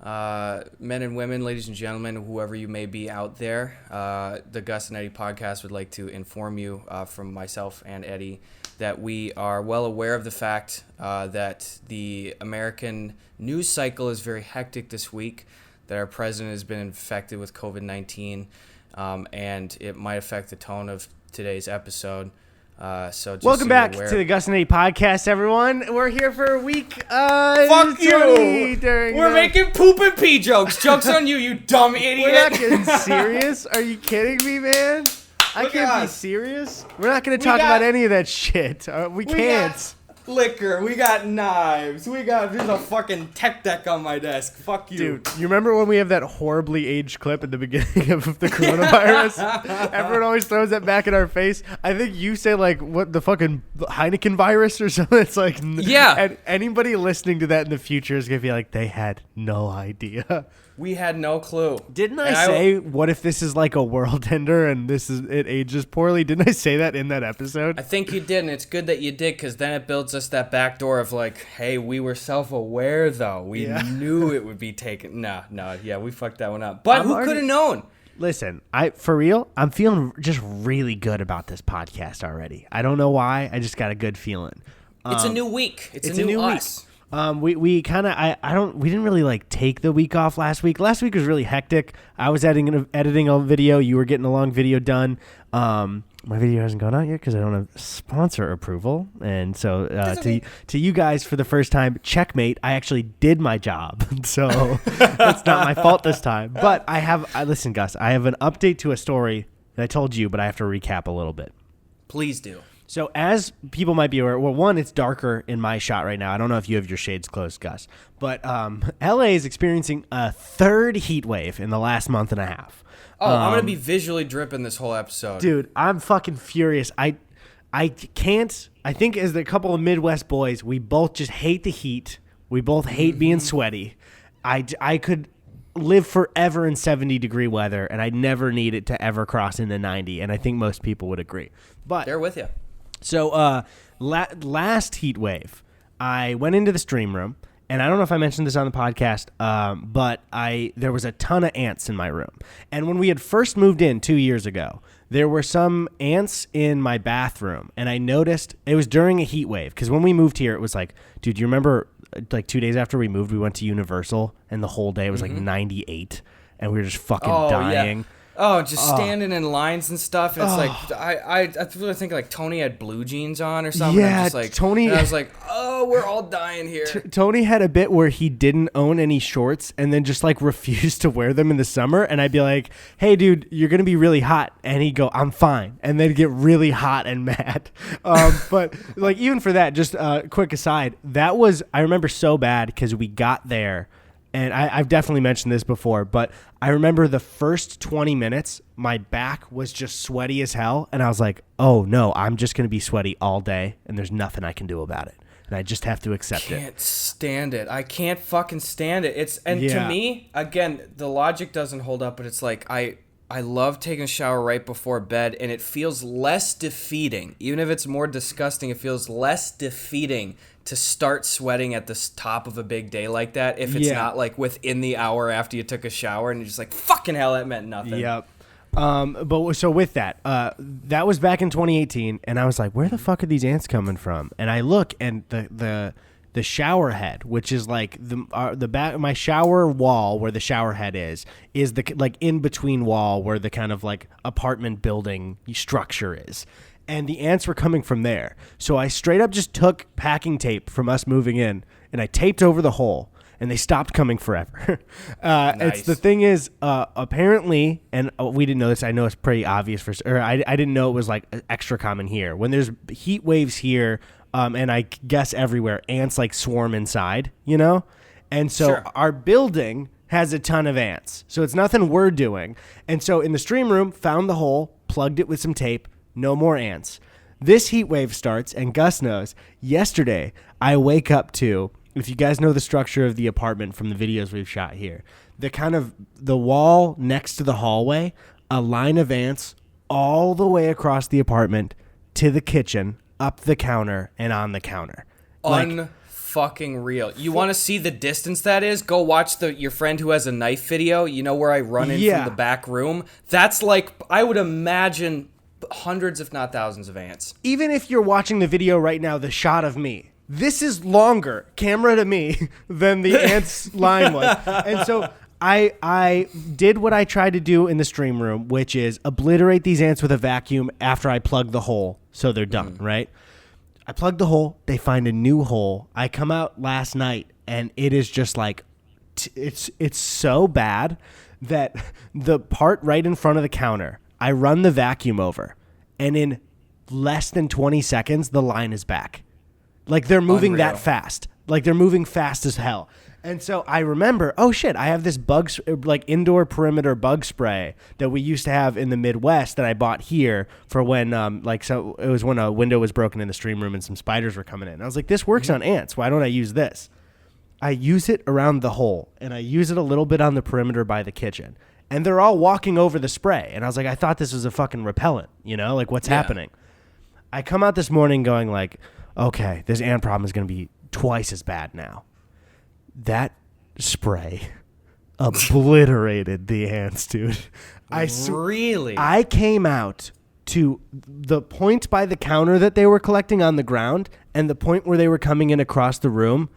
Men and women, ladies and gentlemen, whoever you may be out there, the Gus and Eddy podcast would like to inform you from myself and Eddie that we are well aware of the fact that the American news cycle is very hectic this week, that our president has been infected with COVID-19, and it might affect the tone of today's episode. So just welcome back to the Gus and Eddy podcast, everyone. We're here for week Fuck you! We're making poop and pee jokes. Joke's on you, you dumb idiot. We're not getting serious. Are you kidding me, man? I can't be serious. We're not going to talk about any of that shit. We can't. Liquor. We got knives. There's a fucking tech deck on my desk. Fuck you. Dude, you remember when we have that horribly aged clip at the beginning of the coronavirus? Everyone always throws that back in our face. I think you say, like, what, the fucking Heineken virus or something? It's like, yeah. And anybody listening to that in the future is going to be like, they had no idea. We had no clue. Didn't I say, what if this is like a world ender and it ages poorly? Didn't I say that in that episode? I think you did, and it's good that you did, because then it builds us that back door of like, hey, we were self-aware, though. We knew it would be taken. No, we fucked that one up. But who could have known? Listen, for real, I'm feeling just really good about this podcast already. I don't know why. I just got a good feeling. It's a new week. It's a new us. We kind of we didn't really like take the week off last week. Last week was really hectic. I was editing a video. You were getting a long video done. My video hasn't gone out yet because I don't have sponsor approval. And so to you guys, for the first time, checkmate. I actually did my job, so it's not my fault this time. But listen, Gus. I have an update to a story that I told you, but I have to recap a little bit. Please do. So as people might be aware, well, one, it's darker in my shot right now. I don't know if you have your shades closed, Gus. But LA is experiencing a third heat wave in the last month and a half. Oh, I'm going to be visually dripping this whole episode. Dude, I'm fucking furious. I can't. I think as a couple of Midwest boys, we both just hate the heat. We both hate being sweaty. I could live forever in 70-degree weather, and I never need it to ever cross into 90, and I think most people would agree. But they're with you. So last heat wave, I went into the stream room, and I don't know if I mentioned this on the podcast, but there was a ton of ants in my room. And when we had first moved in 2 years ago, there were some ants in my bathroom, and I noticed it was during a heat wave. Because when we moved here, it was like, dude, do you remember like 2 days after we moved, we went to Universal, and the whole day was like 98, and we were just fucking dying. Yeah. Oh, just standing in lines and stuff. And it's like I really think like Tony had blue jeans on or something. Yeah, just like, Tony. And I was like, oh, we're all dying here. Tony had a bit where he didn't own any shorts and then just like refused to wear them in the summer. And I'd be like, hey, dude, you're gonna be really hot. And he'd go, I'm fine. And then get really hot and mad. But like even for that, just quick aside, I remember so bad because we got there. And I've definitely mentioned this before, but I remember the first 20 minutes, my back was just sweaty as hell. And I was like, oh, no, I'm just going to be sweaty all day, and there's nothing I can do about it. And I just have to accept it. Can't stand it. I can't fucking stand it. To me, again, the logic doesn't hold up, but it's like I love taking a shower right before bed, and it feels less defeating. Even if it's more disgusting, it feels less defeating to start sweating at the top of a big day like that if it's not like within the hour after you took a shower and you're just like, fucking hell, that meant nothing. Yep. But so with that, that was back in 2018, and I was like, where the fuck are these ants coming from? And I look, and the shower head, which is like the back, my shower wall where the shower head is the like in between wall where the kind of like apartment building structure is. And the ants were coming from there. So I straight up just took packing tape from us moving in, and I taped over the hole, and they stopped coming forever. Nice. It's the thing is, apparently, and we didn't know this. I know it's pretty obvious I didn't know it was like extra common here. When there's heat waves here, and I guess everywhere, ants like swarm inside, you know? And so our building has a ton of ants. So it's nothing we're doing. And so in the stream room, found the hole, plugged it with some tape. No more ants. This heat wave starts, and Gus knows. Yesterday, I wake up to, if you guys know the structure of the apartment from the videos we've shot here, the wall next to the hallway, a line of ants all the way across the apartment to the kitchen, up the counter, and on the counter. fucking real. You want to see the distance that is? Go watch your friend who has a knife video. You know where I run in from the back room? That's like, I would imagine hundreds if not thousands of ants. Even if you're watching the video right now, the shot of me, this is longer, camera to me, than the ants line was. And so I did what I tried to do in the stream room, which is obliterate these ants with a vacuum after I plug the hole so they're done, right? I plug the hole, they find a new hole. I come out last night, and it is just like, it's so bad that the part right in front of the counter, I run the vacuum over, and in less than 20 seconds, the line is back. Like, they're moving that fast. Like, they're moving fast as hell. And so I remember, oh shit, I have this indoor perimeter bug spray that we used to have in the Midwest that I bought here for when, so it was when a window was broken in the stream room and some spiders were coming in. And I was like, this works on ants. Why don't I use this? I use it around the hole, and I use it a little bit on the perimeter by the kitchen. And they're all walking over the spray. And I was like, I thought this was a fucking repellent, like what's happening? I come out this morning going like, okay, this ant problem is going to be twice as bad now. That spray obliterated the ants, dude. Really? I came out to the point by the counter that they were collecting on the ground and the point where they were coming in across the room,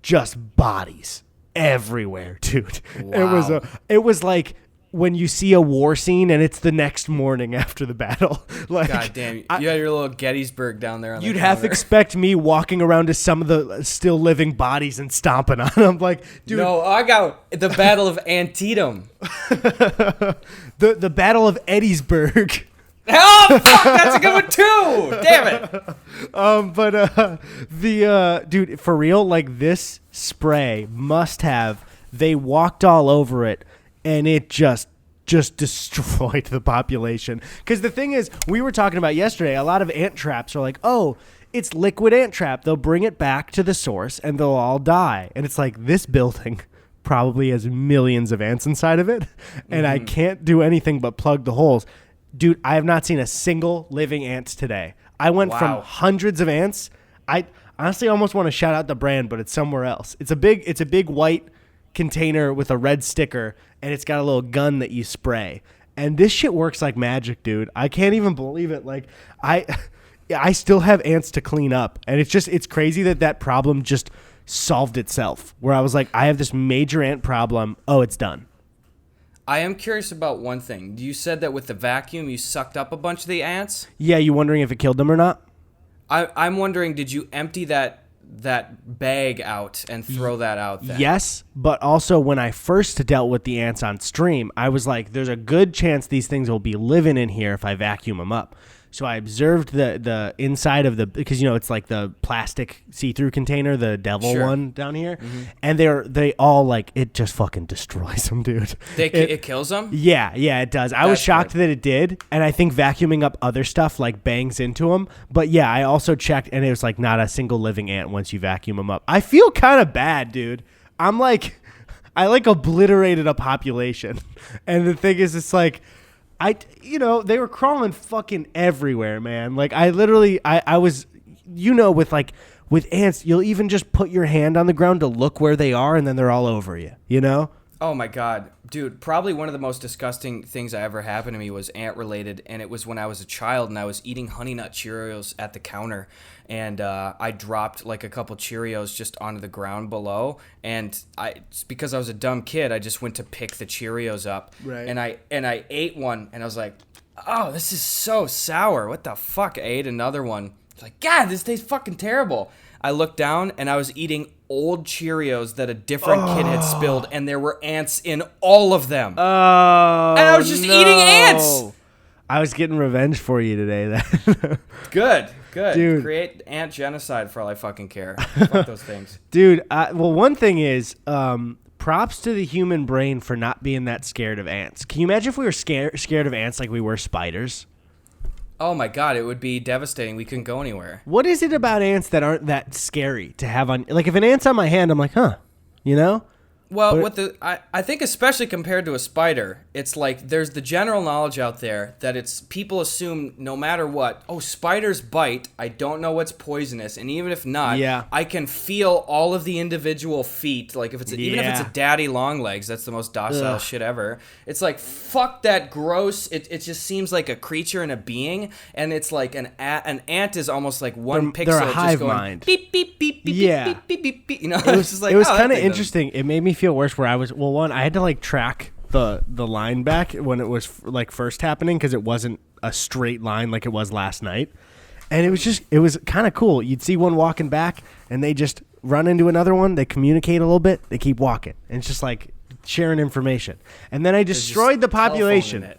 just bodies everywhere, dude. Wow. It was like when you see a war scene and it's the next morning after the battle. Like, God damn, you had your little Gettysburg down there on you'd the half expect me walking around to some of the still living bodies and stomping on them. Like, dude. No, I got the Battle of Antietam. the Battle of Eddysburg. Oh, fuck, that's a good one too. Damn it. Dude, for real, like, this spray must have, they walked all over it and it just destroyed the population. Because the thing is, we were talking about yesterday, a lot of ant traps are like, oh, it's liquid ant trap. They'll bring it back to the source and they'll all die. And it's like, this building probably has millions of ants inside of it. And I can't do anything but plug the holes. Dude, I have not seen a single living ant today. I went from hundreds of ants. I honestly almost want to shout out the brand, but it's somewhere else. It's a big white container with a red sticker, and it's got a little gun that you spray. And this shit works like magic, dude. I can't even believe it. Like, I still have ants to clean up, and it's crazy that problem just solved itself. Where I was like, I have this major ant problem. Oh, it's done. I am curious about one thing. You said that with the vacuum, you sucked up a bunch of the ants? Yeah, you wondering if it killed them or not? I'm wondering, did you empty that bag out and throw that out there? Yes, but also when I first dealt with the ants on stream, I was like, there's a good chance these things will be living in here if I vacuum them up. So I observed the inside of because it's like the plastic see-through container, the devil one down here, and they all, like, it just fucking destroys them, dude. It kills them? Yeah, it does. I was shocked that it did, and I think vacuuming up other stuff like bangs into them. But yeah, I also checked, and it was like not a single living ant once you vacuum them up. I feel kind of bad, dude. I'm like, I obliterated a population, and the thing is, it's like, they were crawling fucking everywhere, man. Like, I was, with ants, you'll even just put your hand on the ground to look where they are, and then they're all over you, Oh my God. Dude, probably one of the most disgusting things that ever happened to me was ant related, and it was when I was a child and I was eating Honey Nut Cheerios at the counter, and I dropped like a couple Cheerios just onto the ground below, and because I was a dumb kid, I just went to pick the Cheerios up, right. and I ate one, and I was like, oh, this is so sour. What the fuck? I ate another one. I was like, God, this tastes fucking terrible. I looked down, and I was eating old Cheerios that a different kid had spilled, and there were ants in all of them. Oh, and I was just eating ants. I was getting revenge for you today. Then. Good. Dude. Create ant genocide for all I fucking care. Fuck those things. Dude, well, one thing is, props to the human brain for not being that scared of ants. Can you imagine if we were scared of ants like we were spiders? Oh my God, it would be devastating. We couldn't go anywhere. What is it about ants that aren't that scary to have on? Like, if an ant's on my hand, I'm like, huh, Well, I think especially compared to a spider, it's like there's the general knowledge out there that it's people assume no matter what, oh, spiders bite. I don't know what's poisonous, and even if not, I can feel all of the individual feet. Like if it's even if it's a daddy long legs, that's the most docile shit ever. It's like fuck that gross. It just seems like a creature and a being, and it's like an ant is almost like one pixel. They're a hive just going mind. Beep beep beep beep beep beep beep beep. You know, it was just like, it was kind of interesting. It made me feel worse where I was I had to like track the line back when it was like first happening because it wasn't a straight line like it was last night, and it was kind of cool. You'd see one walking back and they just run into another one, they communicate a little bit, they keep walking, and it's just like sharing information. And then I destroyed the population.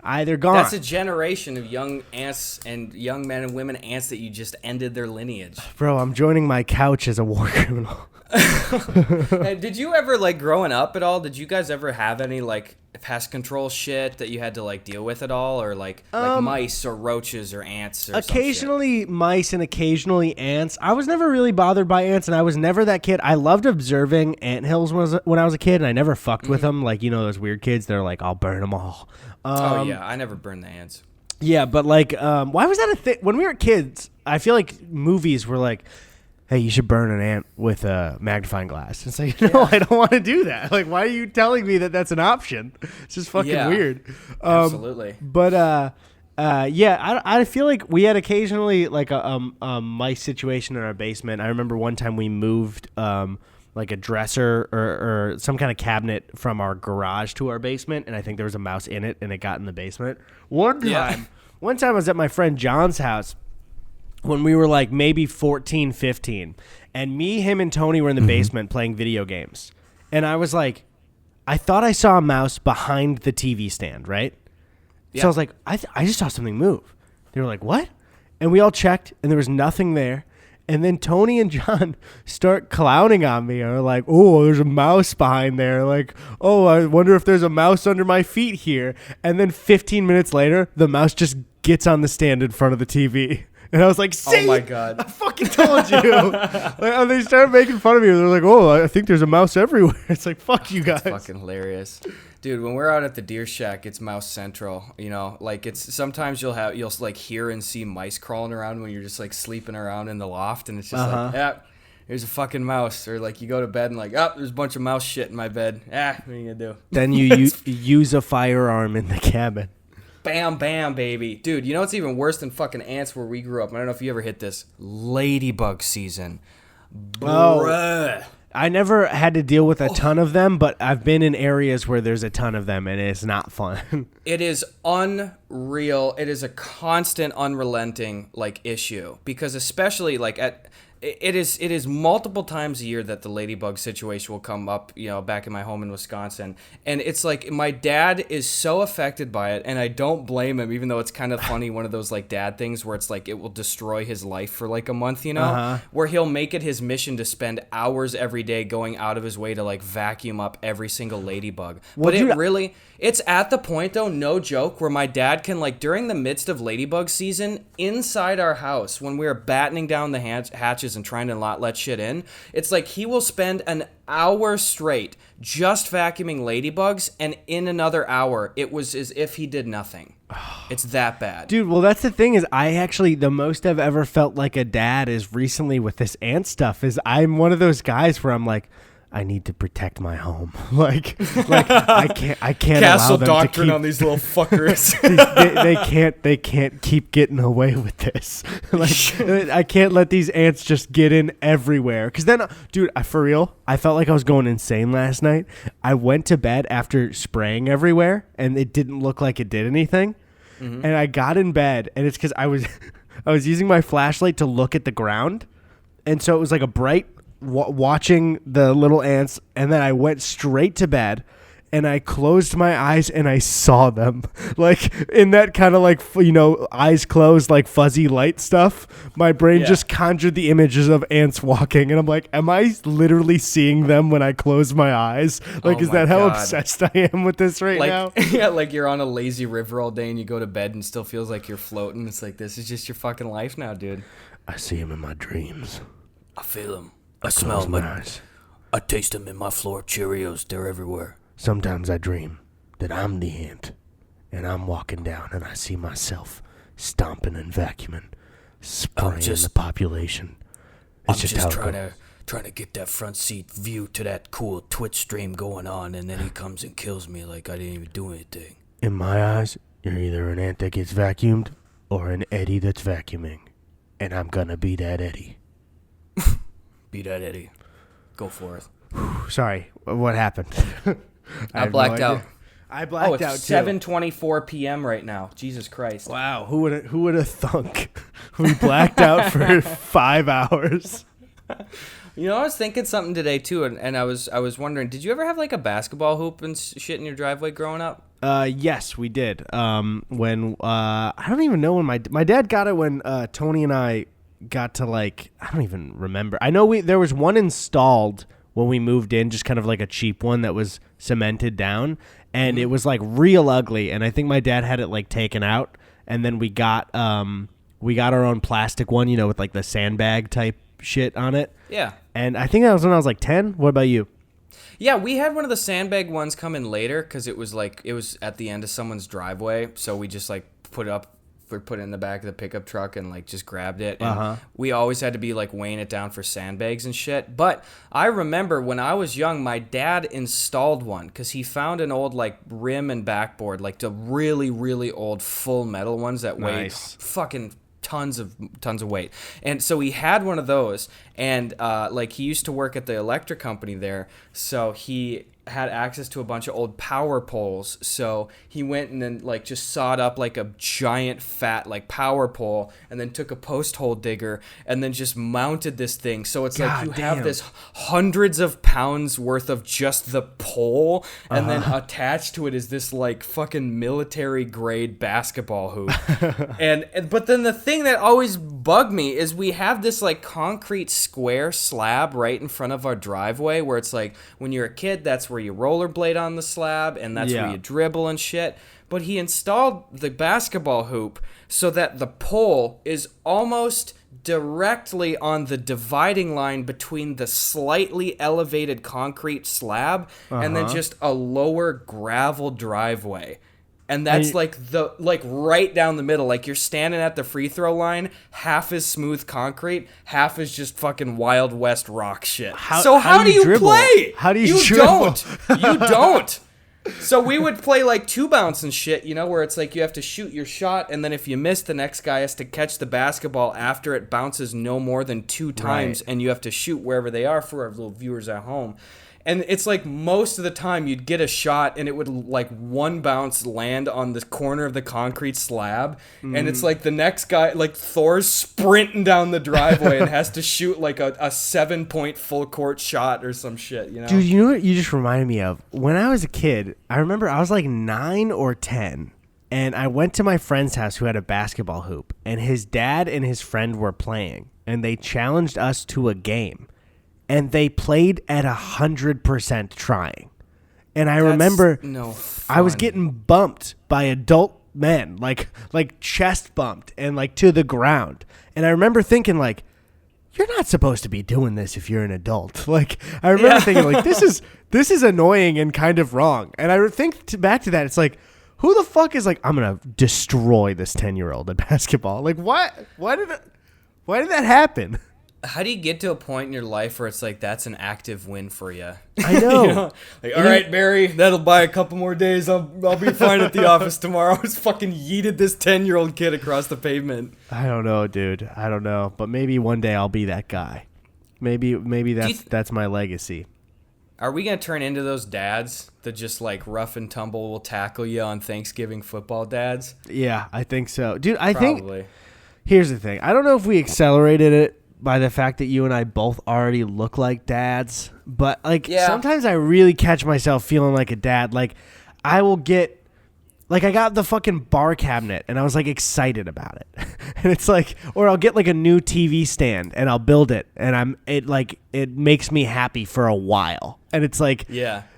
They're gone. That's a generation of young ants and young men and women ants that you just ended their lineage. Bro, I'm joining my couch as a war criminal. Hey, did you ever, like, growing up at all, did you guys ever have any, like, pest control shit that you had to, like, deal with at all? Or, like mice or roaches or ants or occasionally mice and occasionally ants. I was never really bothered by ants, and I was never that kid. I loved observing anthills when I was a kid, and I never fucked with them. Like, you know, those weird kids, they're like, I'll burn them all. Oh, yeah, I never burned the ants. Yeah, but, like, why was that a thing? When we were kids, I feel like movies were like, hey, you should burn an ant with a magnifying glass. It's like, no, I don't want to do that. Like, why are you telling me that that's an option? It's just fucking weird. Absolutely. But, I feel like we had occasionally, like, a mice situation in our basement. I remember one time we moved, like, a dresser or some kind of cabinet from our garage to our basement, and I think there was a mouse in it, and it got in the basement. One time I was at my friend John's house, when we were like maybe 14, 15, and me, him, and Tony were in the basement playing video games. And I was like, I thought I saw a mouse behind the TV stand, right? Yeah. So I was like, I just saw something move. They were like, what? And we all checked, and there was nothing there. And then Tony and John start clowning on me. Or like, oh, there's a mouse behind there. Like, oh, I wonder if there's a mouse under my feet here. And then 15 minutes later, the mouse just gets on the stand in front of the TV. And I was like, see? Oh, my God. I fucking told you. And they started making fun of me. They're like, oh, I think there's a mouse everywhere. It's like, fuck you guys. That's fucking hilarious. Dude, when we're out at the deer shack, it's mouse central. You know, like it's sometimes you'll like hear and see mice crawling around when you're just like sleeping around in the loft. And it's just like, yeah, here's a fucking mouse. Or like you go to bed and like, oh, there's a bunch of mouse shit in my bed. What are you going to do? Then you use a firearm in the cabin. Bam, bam, baby. Dude, you know what's even worse than fucking ants where we grew up? I don't know if you ever hit this. Ladybug season. Bruh. I never had to deal with a ton of them, but I've been in areas where there's a ton of them, and it's not fun. It is unreal. It is a constant, unrelenting, like, issue. Because especially, like, it is multiple times a year that the ladybug situation will come up, you know, back in my home in Wisconsin. And it's like my dad is so affected by it, and I don't blame him, even though it's kind of funny, one of those like dad things where it's like it will destroy his life for like a month, you know, where he'll make it his mission to spend hours every day going out of his way to like vacuum up every single ladybug. Well, but it's at the point though, no joke, where my dad can like during the midst of ladybug season inside our house when we're battening down the hatches and trying to not let shit in, it's like he will spend an hour straight just vacuuming ladybugs, and in another hour it was as if he did nothing. It's that bad. Dude, well, that's the thing is I actually, the most I've ever felt like a dad is recently with this ant stuff is I'm one of those guys where I'm like, I need to protect my home. like I can't Castle allow them doctrine to keep, on these little fuckers. they can't keep getting away with this. Like I can't let these ants just get in everywhere. Cause then, dude, for real, I felt like I was going insane last night. I went to bed after spraying everywhere, and it didn't look like it did anything. Mm-hmm. And I got in bed, and it's because I was using my flashlight to look at the ground, and so it was like a bright. Watching the little ants, and then I went straight to bed and I closed my eyes and I saw them like in that kind of like, you know, eyes closed, like fuzzy light stuff. My brain just conjured the images of ants walking, and I'm like, am I literally seeing them when I close my eyes? Like, is that how obsessed I am with this right now? Yeah, like you're on a lazy river all day and you go to bed and still feels like you're floating. It's like, this is just your fucking life now, dude. I see them in my dreams. I feel them. I smell them. I taste them in my floor Cheerios. They're everywhere. Sometimes I dream that I'm the ant, and I'm walking down, and I see myself stomping and vacuuming, spraying the population. It's I'm just trying to get that front seat view to that cool Twitch stream going on, and then he comes and kills me like I didn't even do anything. In my eyes, you're either an ant that gets vacuumed or an Eddie that's vacuuming, and I'm gonna be that Eddie. Be that Eddie. Go for it. Sorry, what happened? I blacked out. I blacked out too. 7:24 p.m. right now. Jesus Christ. Wow, who would have thunk? We blacked out for 5 hours. You know, I was thinking something today too, and I was wondering, did you ever have like a basketball hoop and shit in your driveway growing up? Yes, we did. When I don't even know when my dad got it when Tony and I got to like, I don't even remember. I know there was one installed when we moved in, just kind of like a cheap one that was cemented down, and it was like real ugly, and I think my dad had it like taken out, and then we got our own plastic one, you know, with like the sandbag type shit on it. Yeah. And I think that was when I was like 10. What about you? Yeah, we had one of the sandbag ones come in later because it was at the end of someone's driveway, so we just like put it in the back of the pickup truck and like just grabbed it. And we always had to be like weighing it down for sandbags and shit. But I remember when I was young, my dad installed one because he found an old like rim and backboard, like the really, really old full metal ones that weighed fucking tons of weight. And so he had one of those, and like he used to work at the electric company there, so he had access to a bunch of old power poles. So he went and then like just sawed up like a giant fat like power pole, and then took a post hole digger and then just mounted this thing. So it's like you have this hundreds of pounds worth of just the pole, and then attached to it is this like fucking military grade basketball hoop. But then the thing that always bugged me is we have this like concrete square slab right in front of our driveway where it's like when you're a kid, that's where you rollerblade on the slab, and that's where you dribble and shit. But he installed the basketball hoop so that the pole is almost directly on the dividing line between the slightly elevated concrete slab and then just a lower gravel driveway. And that's like right down the middle. Like you're standing at the free throw line, half is smooth concrete, half is just fucking Wild West rock shit. How do you play? How do you dribble? You don't. So we would play like two bounce and shit, you know, where it's like you have to shoot your shot, and then if you miss, the next guy has to catch the basketball after it bounces no more than 2 times, and you have to shoot wherever they are for our little viewers at home. And it's like most of the time you'd get a shot and it would like one bounce land on the corner of the concrete slab. And it's like the next guy, like Thor's sprinting down the driveway and has to shoot like a 7-point full court shot or some shit, you know? Dude, you know what you just reminded me of? When I was a kid, I remember I was like 9 or 10. And I went to my friend's house who had a basketball hoop. And his dad and his friend were playing. And they challenged us to a game. And they played at 100% trying. And I remember I was getting bumped by adult men, like chest bumped and like to the ground. And I remember thinking like, you're not supposed to be doing this if you're an adult. Like I remember thinking like, this is annoying and kind of wrong. And I think back to that. It's like, who the fuck is like, I'm going to destroy this 10-year-old at basketball? Like why did that happen? How do you get to a point in your life where it's like that's an active win for you? I know. You know? Like, all right, Barry, that'll buy a couple more days. I'll be fine at the office tomorrow. I just fucking yeeted this 10-year-old kid across the pavement. I don't know, dude. I don't know. But maybe one day I'll be that guy. Maybe that's my legacy. Are we going to turn into those dads that just like rough and tumble will tackle you on Thanksgiving football dads? Yeah, I think so. Dude, I think here's the thing. I don't know if we accelerated it by the fact that you and I both already look like dads, but like sometimes I really catch myself feeling like a dad. Like I will get, like I got the fucking bar cabinet and I was like excited about it. And it's like, or I'll get like a new TV stand and I'll build it and it makes me happy for a while. And it's like,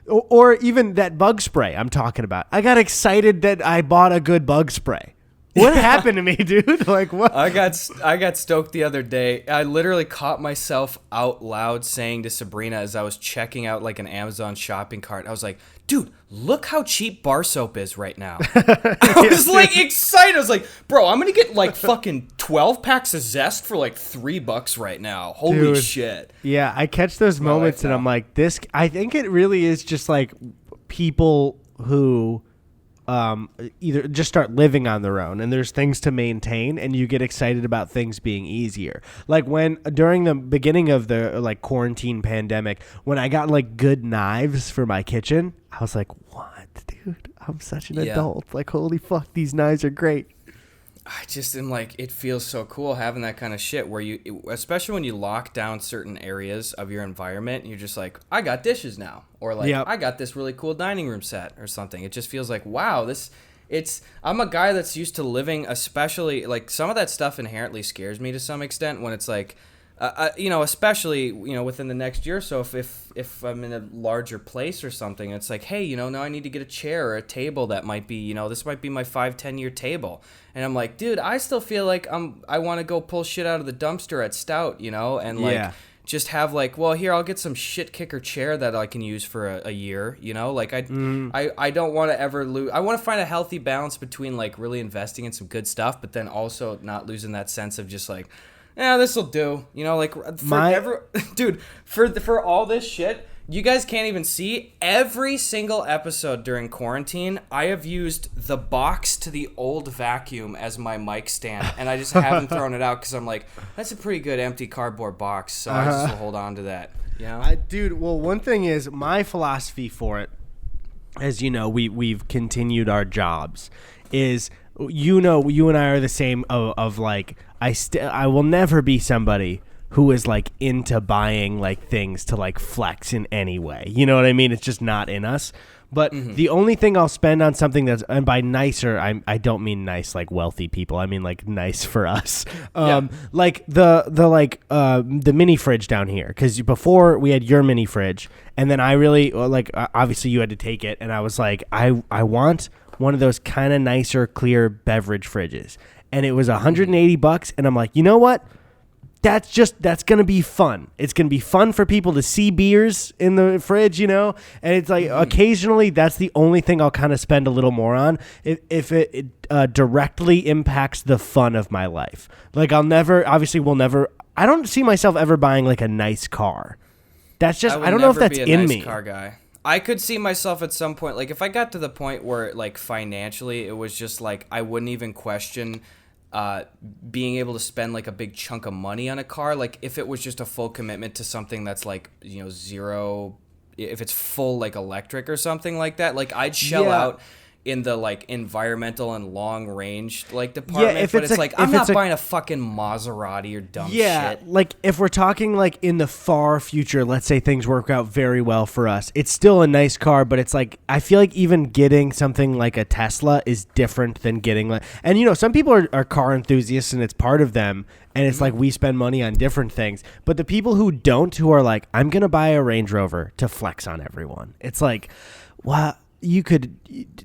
or even that bug spray I'm talking about. I got excited that I bought a good bug spray. What happened to me, dude? Like what? I got stoked the other day. I literally caught myself out loud saying to Sabrina as I was checking out like an Amazon shopping cart, I was like, dude, look how cheap bar soap is right now. I was like excited. I was like, bro, I'm going to get like fucking 12 packs of Zest for like $3 right now. Holy Dude. shit. Yeah, I catch those moments and I'm like, I think it really is just like people who either just start living on their own and there's things to maintain and you get excited about things being easier. Like when during the beginning of the like quarantine pandemic, when I got like good knives for my kitchen, I was like, what, dude? I'm such an adult. Like, holy fuck, these knives are great. I just am like, it feels so cool having that kind of shit where especially when you lock down certain areas of your environment, you're just like, I got dishes now. Or like, I got this really cool dining room set or something. It just feels like, wow, I'm a guy that's used to living, especially like some of that stuff inherently scares me to some extent when it's like, especially, within the next year or so, if I'm in a larger place or something, it's like, hey, now I need to get a chair or a table that might be, this might be my 5-10 year table. And I'm like, dude, I still feel like I want to go pull shit out of the dumpster at Stout, and like just have like, well, here, I'll get some shit kicker chair that I can use for a year, like I don't want to ever lose. I want to find a healthy balance between like really investing in some good stuff, but then also not losing that sense of just like, yeah, this'll do. Like for all this shit, you guys can't even see every single episode during quarantine. I have used the box to the old vacuum as my mic stand, and I just haven't thrown it out because I'm like, that's a pretty good empty cardboard box, so I just will hold on to that. Dude, well, one thing is my philosophy for it, as you know, we've continued our jobs, is you and I are the same of like I will never be somebody who is like into buying like things to like flex in any way. You know what I mean? It's just not in us. But the only thing I'll spend on something that's, and by nicer, I don't mean nice like wealthy people. I mean like nice for us. Like the mini fridge down here, because before we had your mini fridge, and then I really like obviously you had to take it, and I was like I want one of those kind of nicer clear beverage fridges, and it was $180, and I'm like, you know what? That's going to be fun. It's going to be fun for people to see beers in the fridge, and it's like occasionally that's the only thing I'll kind of spend a little more on if it directly impacts the fun of my life. Like I don't see myself ever buying like a nice car. That's just, I don't know if that's in me. Car guy. I could see myself at some point, like if I got to the point where like financially it was just like I wouldn't even question being able to spend like a big chunk of money on a car, like if it was just a full commitment to something that's like zero, if it's full like electric or something like that, like I'd shell out in the like environmental and long range like department, but it's like I'm not buying a fucking Maserati or dumb shit. Like if we're talking like in the far future, let's say things work out very well for us, it's still a nice car, but it's like I feel like even getting something like a Tesla is different than getting like, and some people are car enthusiasts and it's part of them, and it's like we spend money on different things, but the people who don't, who are like, I'm gonna buy a Range Rover to flex on everyone, it's like, wow. You could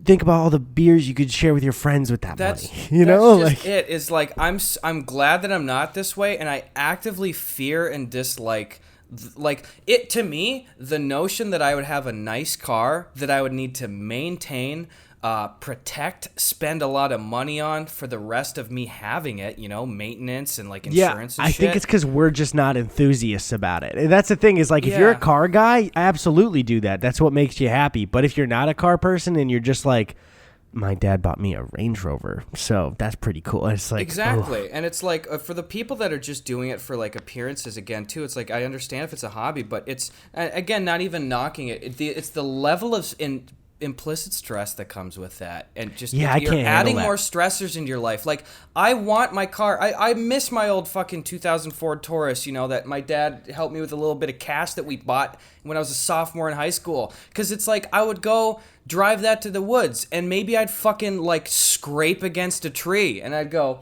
think about all the beers you could share with your friends with that money. It's like I'm glad that I'm not this way, and I actively fear and dislike like it. To me, the notion that I would have a nice car that I would need to maintain, protect, spend a lot of money on for the rest of me having it, maintenance and like insurance and shit. I think it's because we're just not enthusiasts about it. And that's the thing is like, if you're a car guy, absolutely do that. That's what makes you happy. But if you're not a car person and you're just like, my dad bought me a Range Rover, so that's pretty cool. It's like, exactly. And it's like for the people that are just doing it for like appearances again too, it's like I understand if it's a hobby, but it's again not even knocking it. It's the level of implicit stress that comes with that, and just you're adding more stressors into your life. Like I want my car, I miss my old fucking 2000 Ford Taurus, that my dad helped me with a little bit of cash that we bought when I was a sophomore in high school, because it's like I would go drive that to the woods and maybe I'd fucking like scrape against a tree and I'd go,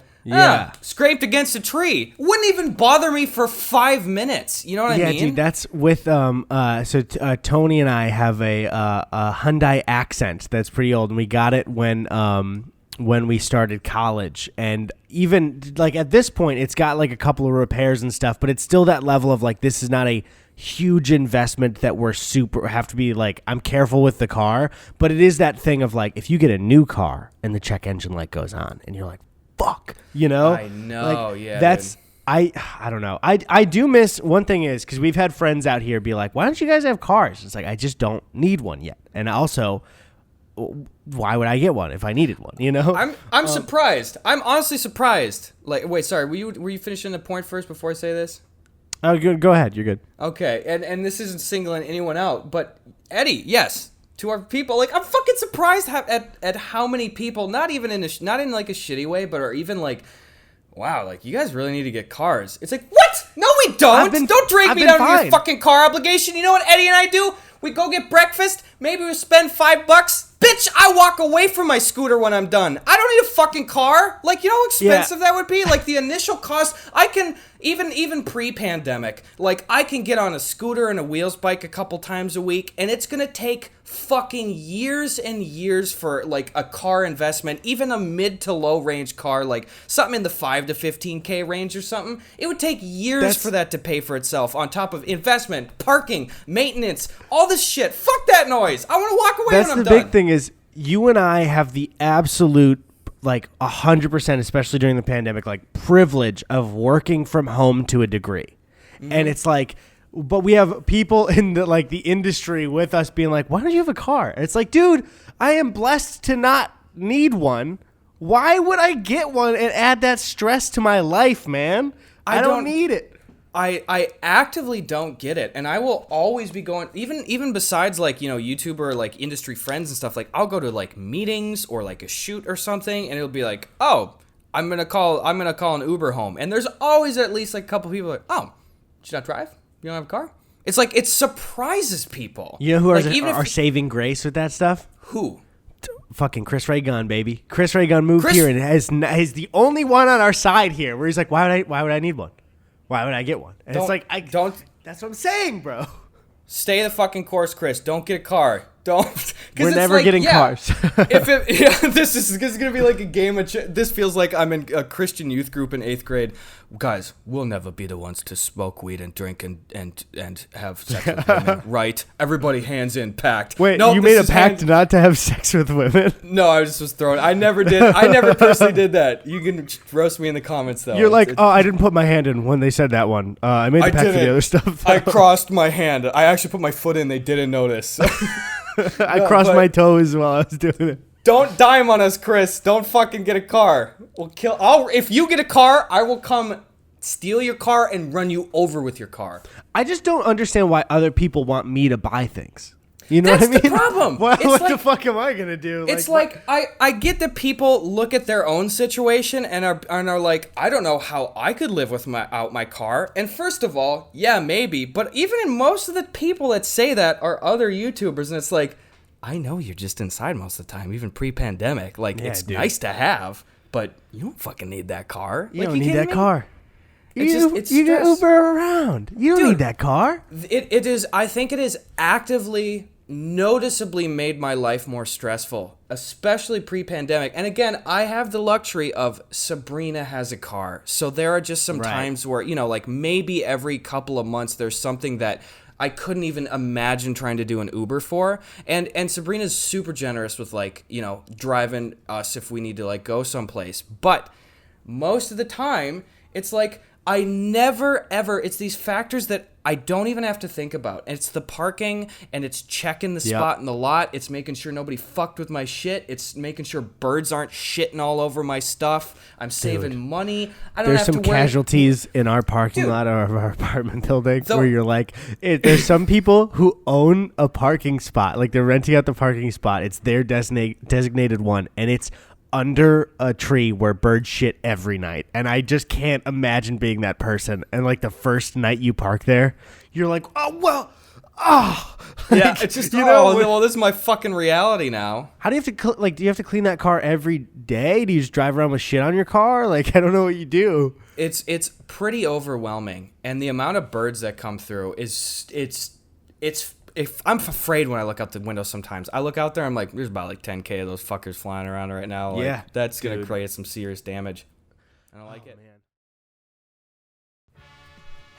scraped against a tree. Wouldn't even bother me for 5 minutes. You know what I mean? Yeah, dude, that's with Tony and I have a Hyundai Accent that's pretty old, and we got it when when we started college, and even like at this point it's got like a couple of repairs and stuff, but it's still that level of like, this is not a huge investment that we're super have to be like, I'm careful with the car, but it is that thing of like, if you get a new car and the check engine light goes on and you're like, fuck, you know? I know. Like, yeah. That's, dude. I don't know. I do miss, one thing is, because we've had friends out here be like, why don't you guys have cars? It's like, I just don't need one yet. And also, why would I get one if I needed one? You know, I'm surprised. I'm honestly surprised. Like, wait, sorry. Were you finishing the point first before I say this? Oh, go ahead. You're good. Okay, and this isn't singling anyone out, but Eddie, yes, to our people, like, I'm fucking surprised at how many people, not even not in like a shitty way, but are even like, wow, like, you guys really need to get cars. It's like, what? No, we don't. Don't drag me down to your fucking car obligation. You know what Eddie and I do? We go get breakfast. Maybe we spend $5. Bitch, I walk away from my scooter when I'm done. I don't need a fucking car. Like, you know how expensive that would be? Like, the initial cost, I can, even pre-pandemic, like, I can get on a scooter and a wheels bike a couple times a week, and it's gonna take fucking years and years for, like, a car investment, even a mid to low range car, like, something in the 5 to 15K range or something. It would take years for that to pay for itself, on top of investment, parking, maintenance, all this shit. Fuck that noise. I want to walk away when I'm done. That's the big thing is, you and I have the absolute, like, 100%, especially during the pandemic, like, privilege of working from home to a degree. Mm-hmm. And it's like, but we have people in the, like, the industry with us being like, why don't you have a car? And it's like, dude, I am blessed to not need one. Why would I get one and add that stress to my life, man? I don't need it. I actively don't get it, and I will always be going, even besides, like, you know, YouTuber or like industry friends and stuff, like, I'll go to like meetings or like a shoot or something, and it'll be like, oh, I'm gonna call an Uber home, and there's always at least like a couple people like, oh, did you not drive? You don't have a car? It's like, it surprises people. You know who are saving grace with that stuff? Who? Fucking Chris Ray Gunn, baby. Chris Ray Gunn moved here and is the only one on our side here where he's like, why would I need one? Why would I get one? And it's like, that's what I'm saying, bro. Stay the fucking course, Chris. Don't get a car. Don't. We're never getting cars. This is gonna be like a game of. This feels like I'm in a Christian youth group in 8th grade. Guys, we'll never be the ones to smoke weed and drink and have sex with women, right? Everybody, hands in, pact. Wait, no, you made a pact not to have sex with women? No, I just was throwing. I never did. I never personally did that. You can roast me in the comments though. You're like, oh, I didn't put my hand in when they said that one. I made the pact for the other stuff. I crossed my hand. I actually put my foot in. They didn't notice. I crossed my toes while I was doing it. Don't dime on us, Chris. Don't fucking get a car. If you get a car, I will come steal your car and run you over with your car. I just don't understand why other people want me to buy things. You know what I mean? That's the problem. What the fuck am I gonna do? It's like I get that people look at their own situation and are like, I don't know how I could live without my car. And first of all, yeah, maybe. But even in most of the people that say that are other YouTubers, and it's like, I know you're just inside most of the time, even pre-pandemic. Like, yeah, it's nice to have, but you don't fucking need that car. You don't need that car. You can Uber around. You don't need that car. It is. I think it is actively, noticeably made my life more stressful, especially pre-pandemic. And again, I have the luxury of Sabrina has a car. So there are just some times where, you know, like maybe every couple of months there's something that I couldn't even imagine trying to do an Uber for. And Sabrina's super generous with, like, you know, driving us if we need to, like, go someplace. But most of the time, it's like, I never, ever, it's these factors that I don't even have to think about. It's the parking, and it's checking the spot in the lot. It's making sure nobody fucked with my shit. It's making sure birds aren't shitting all over my stuff. I'm saving money. I don't have to worry. There's some casualties in our parking lot of our apartment building where you're like, there's some people who own a parking spot. Like, they're renting out the parking spot. It's their designated one, and it's under a tree where birds shit every night. And I just can't imagine being that person. And like the first night you park there, you're like, yeah, it's just, well, this is my fucking reality now. How do you have to, do you have to clean that car every day? Do you just drive around with shit on your car? Like, I don't know what you do. It's pretty overwhelming. And the amount of birds that come through is, it's if I'm afraid when I look out the window sometimes. I look out there, I'm like, there's about like 10K of those fuckers flying around right now. Like, Yeah, that's going to create some serious damage. I don't like it. Man.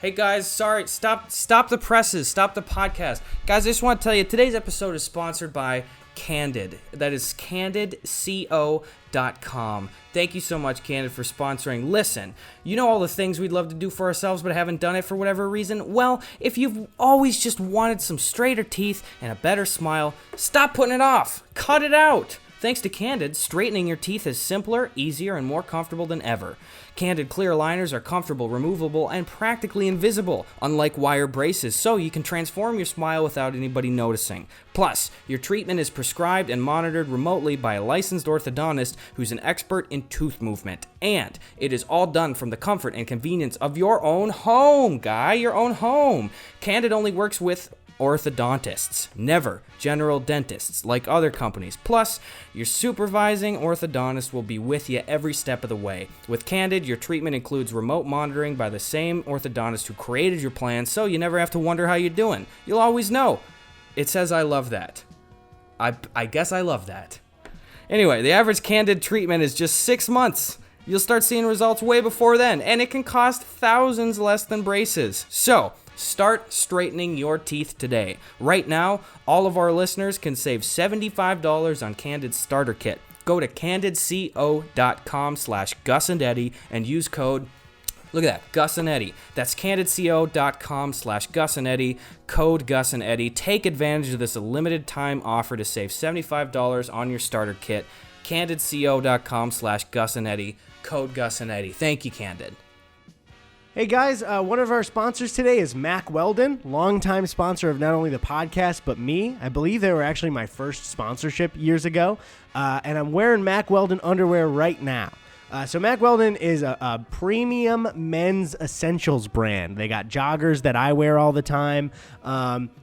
Hey guys, sorry, stop the presses, stop the podcast. Guys, I just want to tell you, today's episode is sponsored by Candid. That is candidco.com. Thank you so much, Candid, for sponsoring. Listen, you know all the things we'd love to do for ourselves but haven't done it for whatever reason? Well, if you've always just wanted some straighter teeth and a better smile, stop putting it off. Cut it out. Thanks to Candid, straightening your teeth is simpler, easier, and more comfortable than ever. Candid clear aligners are comfortable, removable, and practically invisible, unlike wire braces, so you can transform your smile without anybody noticing. Plus, your treatment is prescribed and monitored remotely by a licensed orthodontist who's an expert in tooth movement. And it is all done from the comfort and convenience of your own home, your own home. Candid only works with orthodontists, never general dentists like other companies. Plus, your supervising orthodontist will be with you every step of the way. With Candid, your treatment includes remote monitoring by the same orthodontist who created your plan, so you never have to wonder how you're doing. You'll always know. It says I love that. I guess I love that. Anyway, the average Candid treatment is just 6 months. You'll start seeing results way before then, and it can cost thousands less than braces. So, start straightening your teeth today. Right now, all of our listeners can save $75 on Candid's starter kit. Go to candidco.com/gusandeddy and use code, look at that, Gus and Eddy. That's candidco.com/gusandeddy, code Gus and Eddy. Take advantage of this limited time offer to save $75 on your starter kit. candidco.com/gusandeddy, code Gus and Eddy. Thank you, Candid. Hey guys, one of our sponsors today is Mack Weldon, longtime sponsor of not only the podcast, but me. I believe they were actually my first sponsorship years ago, and I'm wearing Mack Weldon underwear right now. So Mack Weldon is a premium men's essentials brand. They got joggers that I wear all the time.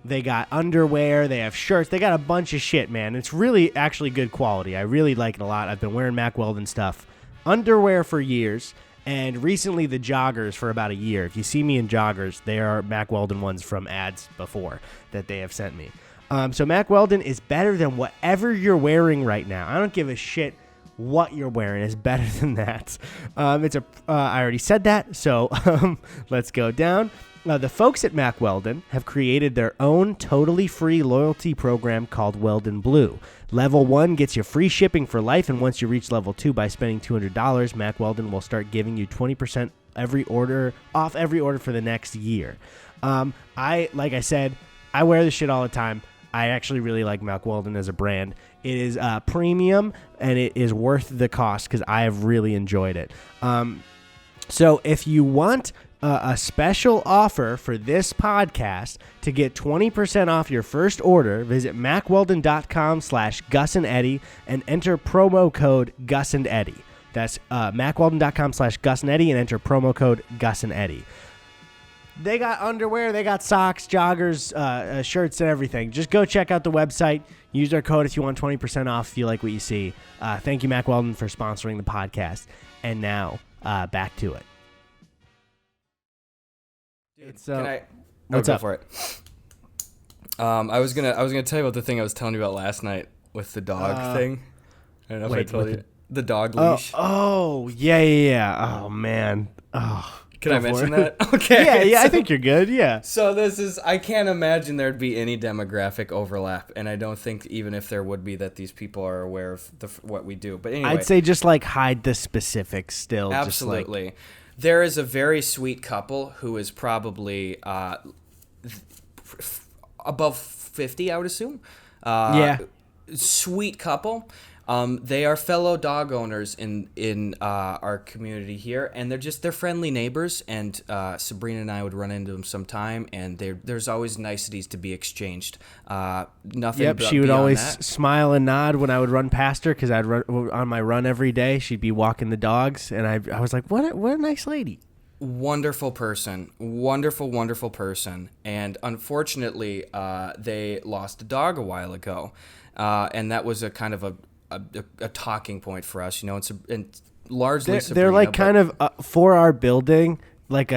They got underwear. They have shirts. They got a bunch of shit, man. It's really actually good quality. I really like it a lot. I've been wearing Mack Weldon stuff, underwear for years. And recently the joggers for about a year. If you see me in joggers, they are Mack Weldon ones from ads before that they have sent me. So Mack Weldon is better than whatever you're wearing right now. I don't give a shit what you're wearing. It's better than that. I already said that, so let's go down. The folks at Mack Weldon have created their own totally free loyalty program called Weldon Blue. Level 1 gets you free shipping for life, and once you reach Level 2 by spending $200, Mack Weldon will start giving you 20% off every order for the next year. Like I said, I wear this shit all the time. I actually really like Mack Weldon as a brand. It is premium, and it is worth the cost because I have really enjoyed it. So if you want a special offer for this podcast to get 20% off your first order, visit mackweldon.com/gusandeddy and enter promo code gusandeddy. That's mackweldon.com/gusandeddy and enter promo code gusandeddy. They got underwear, they got socks, joggers, shirts, and everything. Just go check out the website. Use our code if you want 20% off if you like what you see. Thank you, Mack Weldon, for sponsoring the podcast. And now, back to it. It's what's up for it? I was gonna tell you about the thing I was telling you about last night with the dog thing. I don't know if I told you the dog leash. Oh yeah. Oh man. Oh. Can I mention that? Okay. Yeah. I think you're good. Yeah. So I can't imagine there'd be any demographic overlap, and I don't think even if there would be that these people are aware of what we do. But anyway, I'd say just like hide the specifics still. Absolutely. Just like, there is a very sweet couple who is probably above 50, I would assume. Yeah. Sweet couple. They are fellow dog owners in our community here, and they're friendly neighbors. And Sabrina and I would run into them sometime, and there's always niceties to be exchanged. Nothing. Yep, she would always smile and nod when I would run past her because I'd run on my run every day. She'd be walking the dogs, and I was like, what a nice lady. Wonderful person, wonderful person. And unfortunately, they lost a dog a while ago, and that was a kind of a talking point for us, and largely they're like kind of for our building. like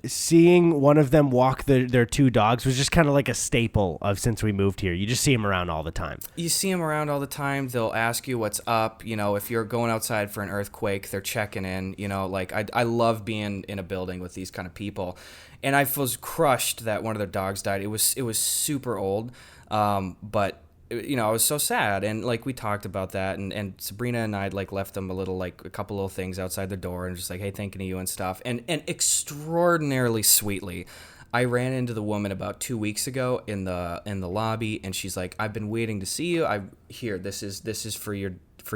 seeing one of them walk their two dogs was just kind of like a staple of since we moved here. You just see them around all the time. You see them around all the time. They'll ask you what's up. You know, if you're going outside for an earthquake, they're checking in. You know, like I love being in a building with these kind of people. And I was crushed that one of their dogs died. It was super old, but you know, I was so sad. And like we talked about that, and Sabrina and I like left them a couple little things outside the door, and just like, hey, thinking of you and stuff. And extraordinarily sweetly, I ran into the woman about 2 weeks ago in the lobby, and she's like, I've been waiting to see you. This is for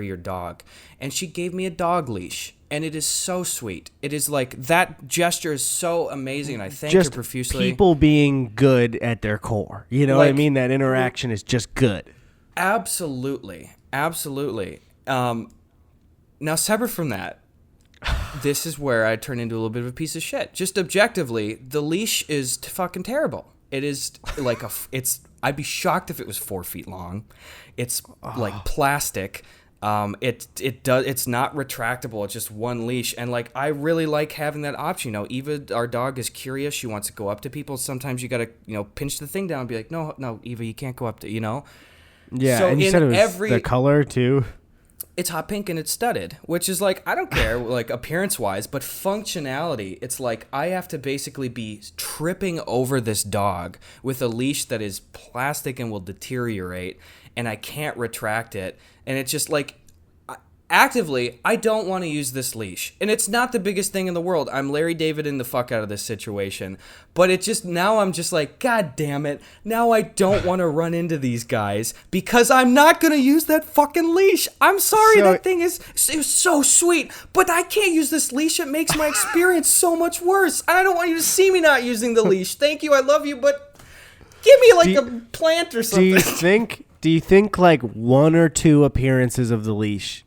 your dog, and she gave me a dog leash. And it is so sweet. It is like, that gesture is so amazing, and I thank her profusely. People being good at their core. You know what I mean? That interaction is just good. Absolutely. Now, separate from that, this is where I turn into a little bit of a piece of shit. Just objectively, the leash is fucking terrible. It is like I'd be shocked if it was 4 feet long. It's like plastic. It's not retractable. It's just one leash. And like, I really like having that option. You know, Eva, our dog, is curious. She wants to go up to people. Sometimes you got to, you know, pinch the thing down and be like, no, Eva, you can't go up to, you know? Yeah. So and you said it was the color too. It's hot pink and it's studded, which is like, I don't care, like appearance wise, but functionality. It's like, I have to basically be tripping over this dog with a leash that is plastic and will deteriorate, and I can't retract it. And it's just like, actively, I don't want to use this leash. And it's not the biggest thing in the world. I'm Larry Daviding the fuck out of this situation. But it just, now I'm just like, God damn it. Now I don't want to run into these guys because I'm not going to use that fucking leash. I'm sorry, that thing is so sweet, but I can't use this leash. It makes my experience so much worse. And I don't want you to see me not using the leash. Thank you. I love you, but give me like a plant or something. Do you think like 1 or 2 appearances of the leash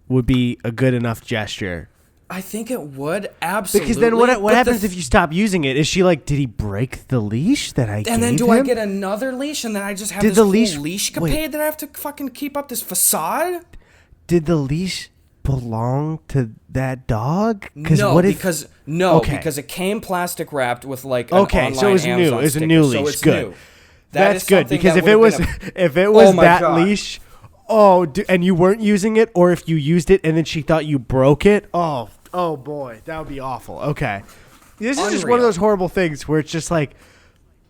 would be a good enough gesture? I think it would, absolutely. Because then what happens if you stop using it? Is she like, did he break the leash that I gave him? And then do I get another leash, and then I just have this whole leash capade that I have to fucking keep up this facade? Did the leash belong to that dog? No, because it came plastic wrapped with like an online so it was Amazon new. It was a new leash. So it's good. New. That's good, because if it was that leash, and you weren't using it, or if you used it and then she thought you broke it, oh boy, that would be awful. Okay, this is just one of those horrible things where it's just like,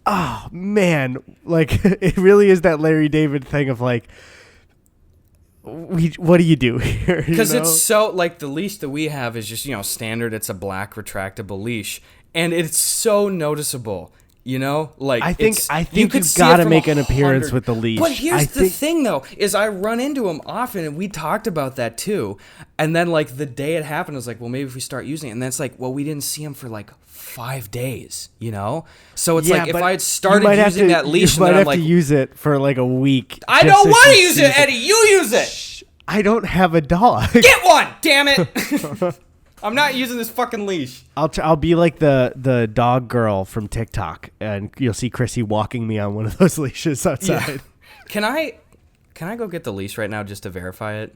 oh man, like it really is that Larry David thing of like, what do you do here? Because it's so, like, the leash that we have is just, you know, standard. It's a black retractable leash, and it's so noticeable. You know, like, I think you've got to make an appearance with the leash. But here's the thing, though, is I run into him often, and we talked about that too. And then, like, the day it happened, I was like, well, maybe if we start using it. And then it's like, well, we didn't see him for like 5 days, you know? So it's like, if I had started using that leash, you might have to use it for like a week. I don't want to use it, Eddie. You use it. Shh, I don't have a dog. Get one, damn it. I'm not using this fucking leash. I'll be like the dog girl from TikTok, and you'll see Chrissy walking me on one of those leashes outside. Yeah. Can I go get the leash right now just to verify it?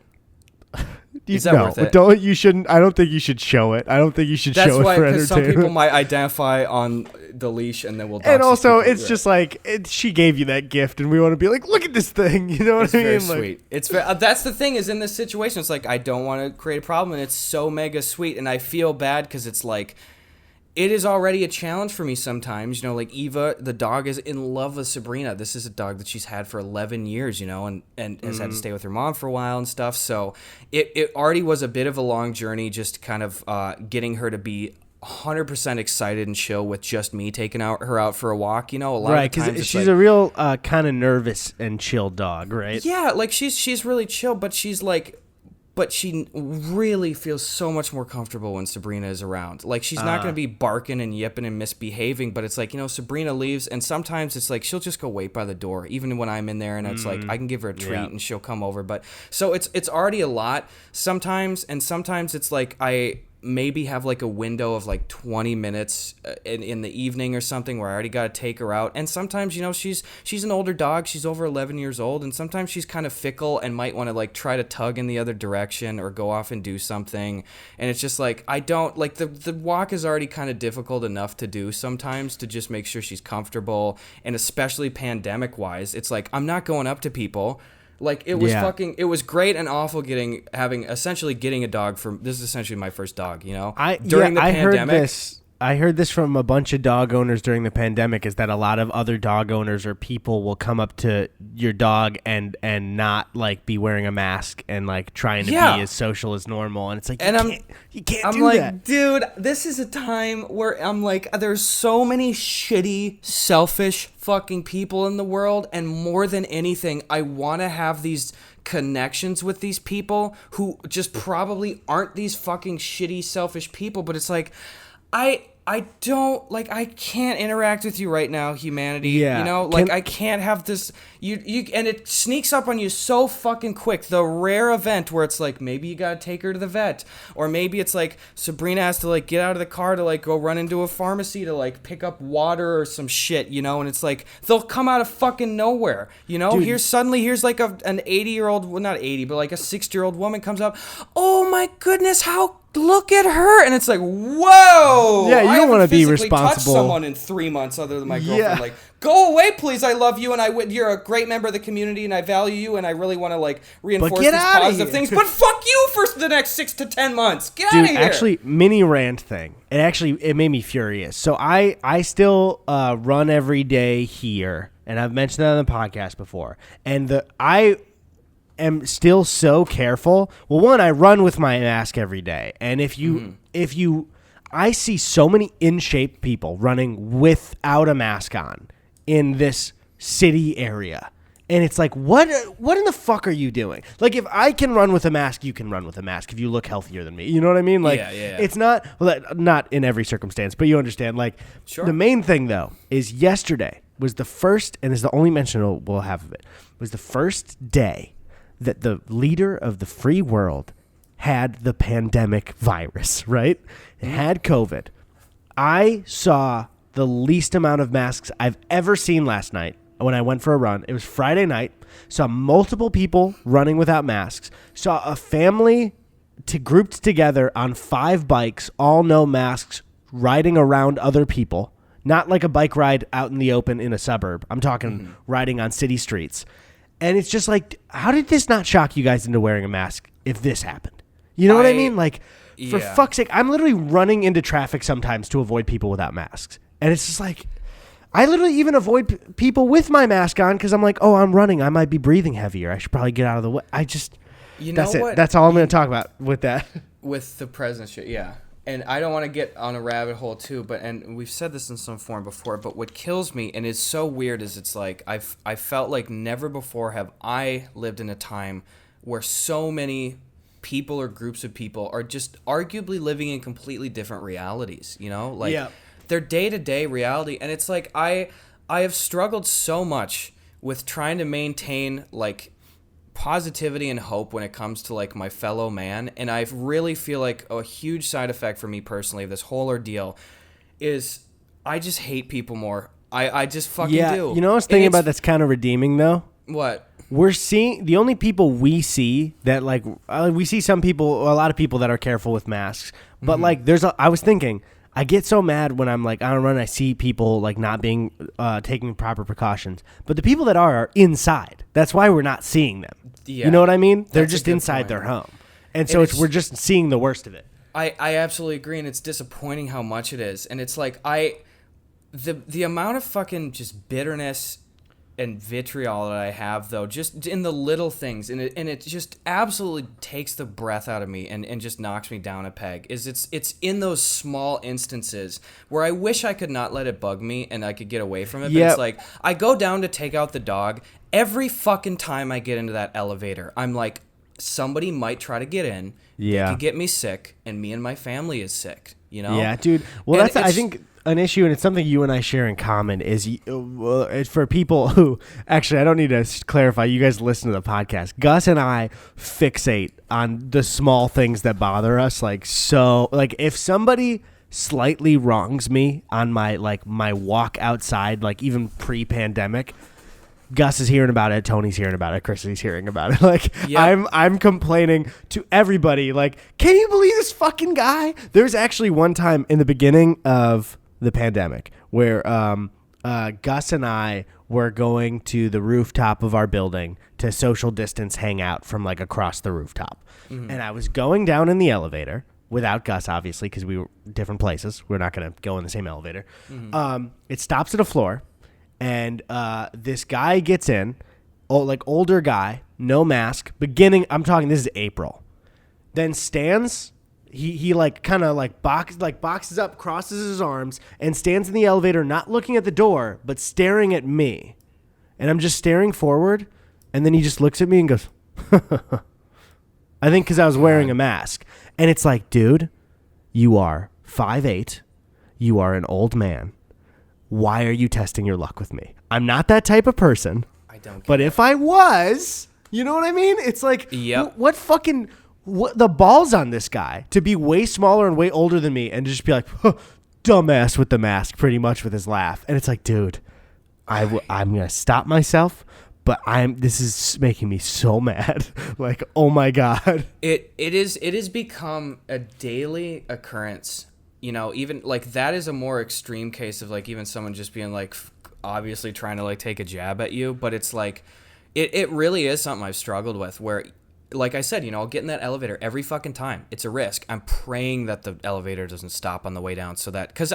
Is that worth it? You shouldn't. I don't think you should show it. I don't think you should show it for entertainment. That's why, because some people might identify on the leash, and then we'll. And also, it's just like she gave you that gift, and we want to be like, look at this thing. You know what I mean? It's very sweet. It's that's the thing is in this situation, it's like I don't want to create a problem, and it's so mega sweet, and I feel bad because it's like. It is already a challenge for me sometimes, you know, like Eva, the dog, is in love with Sabrina. This is a dog that she's had for 11 years, you know, and has had to stay with her mom for a while and stuff. So it already was a bit of a long journey, just kind of getting her to be 100% excited and chill with just me taking her out for a walk, you know, a lot of times. Right, because she's like, a real kind of nervous and chill dog, right? Yeah, like she's really chill, but she's like... But she really feels so much more comfortable when Sabrina is around. Like, she's not going to be barking and yipping and misbehaving, but it's like, you know, Sabrina leaves, and sometimes it's like she'll just go wait by the door, even when I'm in there, and it's like I can give her a treat and she'll come over. But so it's already a lot sometimes, and sometimes it's like maybe have like a window of like 20 minutes in the evening or something where I already got to take her out. And sometimes, you know, she's an older dog. She's over 11 years old. And sometimes she's kind of fickle and might want to like try to tug in the other direction or go off and do something. And it's just like, I don't like the walk is already kind of difficult enough to do sometimes to just make sure she's comfortable. And especially pandemic wise, it's like, I'm not going up to people. Like it was it was great and awful getting a dog from, this is essentially my first dog, you know, during the pandemic. I heard this from a bunch of dog owners during the pandemic, is that a lot of other dog owners or people will come up to your dog and not like be wearing a mask and like trying to be as social as normal. And it's like, you can't I'm do like, that. dude, this is a time where I'm like, there's so many shitty, selfish fucking people in the world. And more than anything, I want to have these connections with these people who just probably aren't these fucking shitty, selfish people. But it's like, I don't, like, I can't interact with you right now, humanity. Yeah. You know, like, I can't have this, and it sneaks up on you so fucking quick. The rare event where it's like, maybe you gotta take her to the vet, or maybe it's like, Sabrina has to, like, get out of the car to, like, go run into a pharmacy to, like, pick up water or some shit, you know, and it's like, they'll come out of fucking nowhere, you know? Dude. Here's, like, an 80-year-old, well, not 80, but, like, a 60-year-old woman comes up, oh my goodness, look at her, and it's like, whoa! Yeah, you don't want to be responsible. Touched someone in 3 months other than my girlfriend. Yeah. Like, go away, please. I love you, and you're a great member of the community, and I value you, and I really want to like reinforce these positive things. But fuck you for the next 6 to 10 months. Get out of here. Actually, mini rant thing. It made me furious. So I still run every day here, and I've mentioned that on the podcast before. And I am still so careful. Well, one, I run with my mask every day, and I see so many in shape people running without a mask on in this city area, and it's like, what in the fuck are you doing? Like, if I can run with a mask, you can run with a mask if you look healthier than me. You know what I mean? Like, It's not in every circumstance, but you understand. Like, sure. The main thing though is yesterday was the first, and is the only mention we'll have of it, was the first day that the leader of the free world had the pandemic virus, right? It had COVID. I saw the least amount of masks I've ever seen last night when I went for a run. It was Friday night. Saw multiple people running without masks. Saw a family grouped together on 5 bikes, all no masks, riding around other people. Not like a bike ride out in the open in a suburb. I'm talking riding on city streets. And it's just like, how did this not shock you guys into wearing a mask if this happened? You know what I mean? Like, for fuck's sake, I'm literally running into traffic sometimes to avoid people without masks. And it's just like, I literally even avoid people with my mask on because I'm like, oh, I'm running. I might be breathing heavier. I should probably get out of the way. That's it. That's all I'm going to talk about with that. With the president shit, yeah. And I don't want to get on a rabbit hole too, and we've said this in some form before, but what kills me and is so weird is it's like I felt like never before have I lived in a time where so many people or groups of people are just arguably living in completely different realities, you know? Like their day-to-day reality, and it's like I have struggled so much with trying to maintain like positivity and hope when it comes to like my fellow man, and I really feel like a huge side effect for me personally of this whole ordeal is I just hate people more. I just fucking do. You know what I was thinking about that's kind of redeeming though? What? We're seeing the only people we see that like we see some people, a lot of people that are careful with masks, but like I was thinking, I get so mad when I'm like on a run, I see people like not being taking proper precautions, but the people that are inside. That's why we're not seeing them. Yeah. You know what I mean? They're just inside their home. And so we're just seeing the worst of it. I absolutely agree, and it's disappointing how much it is. And it's like the amount of fucking just bitterness and vitriol that I have, though, just in the little things, and it just absolutely takes the breath out of me and just knocks me down a peg, is it's in those small instances where I wish I could not let it bug me and I could get away from it. But it's like, I go down to take out the dog, every fucking time I get into that elevator, I'm like, somebody might try to get in, they could get me sick, and me and my family is sick, you know? Yeah, dude. Well, I think an issue, and it's something you and I share in common, is for people who, actually, I don't need to clarify, you guys listen to the podcast. Gus and I fixate on the small things that bother us. Like, if somebody slightly wrongs me on my walk outside, like even pre-pandemic, Gus is hearing about it, Tony's hearing about it, Chris is hearing about it. Like, yep. I'm complaining to everybody. Like, can you believe this fucking guy? There's actually one time in the beginning of the pandemic where Gus and I were going to the rooftop of our building to social distance hang out from like across the rooftop. Mm-hmm. And I was going down in the elevator without Gus, obviously, because we were different places. We're not going to go in the same elevator. Mm-hmm. It stops at a floor. And this guy gets in, older guy, no mask, I'm talking, this is April. Then stands, he boxes up, crosses his arms, and stands in the elevator, not looking at the door, but staring at me. And I'm just staring forward, and then he just looks at me and goes, I think because I was wearing a mask. And it's like, dude, you are 5'8", you are an old man. Why are you testing your luck with me? I'm not that type of person. I don't. But if I was, you know what I mean? It's like, yep. What the balls on this guy to be way smaller and way older than me and just be like, dumbass with the mask, pretty much with his laugh. And it's like, dude, I'm gonna stop myself. But this is making me so mad. Like, oh my God. It has become a daily occurrence. You know, even like that is a more extreme case of like even someone just being like obviously trying to like take a jab at you. But it's like it really is something I've struggled with where, like I said, you know, I'll get in that elevator every fucking time. It's a risk. I'm praying that the elevator doesn't stop on the way down so that because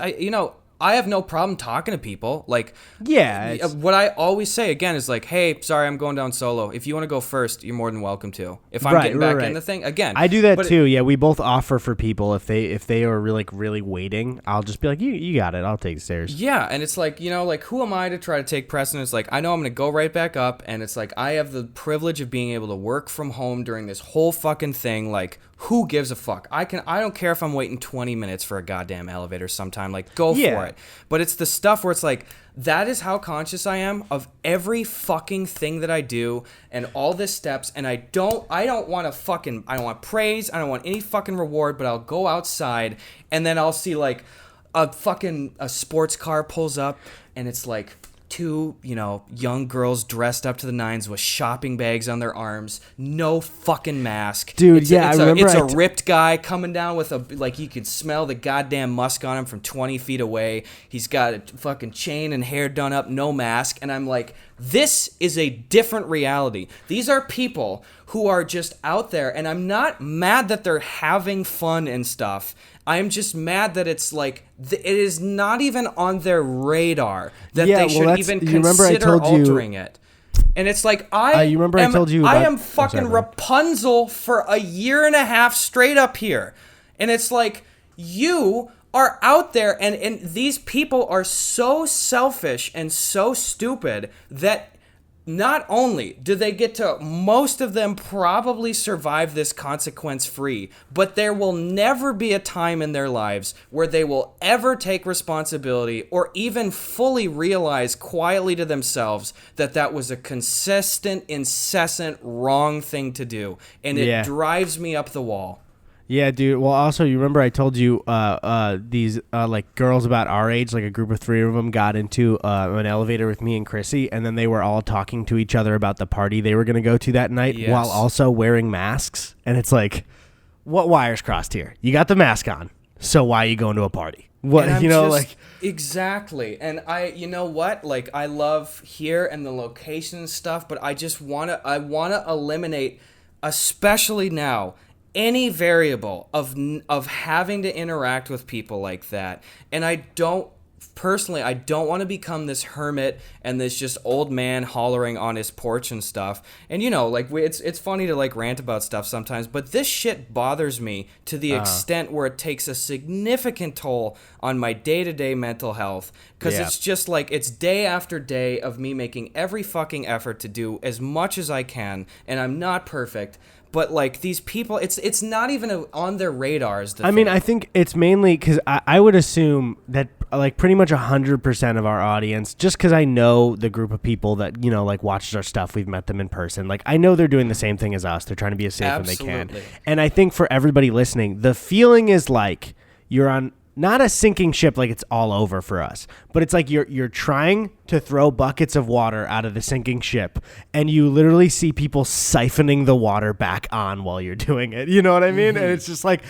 I have no problem talking to people. Like, yeah, what I always say again is like, hey, sorry, I'm going down solo. If you want to go first, you're more than welcome to. If I'm getting back in the thing, again, I do that too. Yeah, we both offer for people if they are really waiting. I'll just be like, you got it. I'll take the stairs. Yeah, and it's like, you know, like who am I to try to take precedence? Like I know I'm gonna go right back up, and it's like I have the privilege of being able to work from home during this whole fucking thing. Like, who gives a fuck? I don't care if I'm waiting 20 minutes for a goddamn elevator sometime. Like, go for it. But it's the stuff where it's like, that is how conscious I am of every fucking thing that I do and all the steps. And I don't want praise. I don't want any fucking reward, but I'll go outside and then I'll see like a sports car pulls up and it's like two, you know, young girls dressed up to the nines with shopping bags on their arms, no fucking mask. Dude, it's a ripped guy coming down with you could smell the goddamn musk on him from 20 feet away. He's got a fucking chain and hair done up, no mask. And I'm like, this is a different reality. These are people who are just out there, and I'm not mad that they're having fun and stuff. I'm just mad that it's like it is not even on their radar that they should even consider altering it. And it's like I am fucking Rapunzel for a year and a half straight up here. And it's like you are out there and these people are so selfish and so stupid that not only do they get to, most of them probably survive this consequence free, but there will never be a time in their lives where they will ever take responsibility or even fully realize quietly to themselves that that was a consistent, incessant, wrong thing to do. And it drives me up the wall. Yeah, dude. Well, also, you remember I told you these like girls about our age, like a group of 3 of them got into an elevator with me and Chrissy, and then they were all talking to each other about the party they were going to go to that night while also wearing masks. And it's like, what wires crossed here? You got the mask on, so why are you going to a party? What, you know, like... Exactly. And you know what? Like, I love here and the location and stuff, but I just want to eliminate, especially now, any variable of having to interact with people like that. And I don't want to become this hermit and this just old man hollering on his porch and stuff. And you know, like it's funny to like rant about stuff sometimes, but this shit bothers me to the extent where it takes a significant toll on my day-to-day mental health. Because it's just like, it's day after day of me making every fucking effort to do as much as I can, and I'm not perfect. but like these people, it's not even on their radars. I mean, I think it's mainly because I would assume that like pretty much 100% of our audience, just because I know the group of people that, you know, like watches our stuff, we've met them in person. Like I know they're doing the same thing as us. They're trying to be as safe as they can. And I think for everybody listening, the feeling is like you're on not a sinking ship, like it's all over for us, but it's like you're trying to throw buckets of water out of the sinking ship, and you literally see people siphoning the water back on while you're doing it. You know what I mean? And it's just like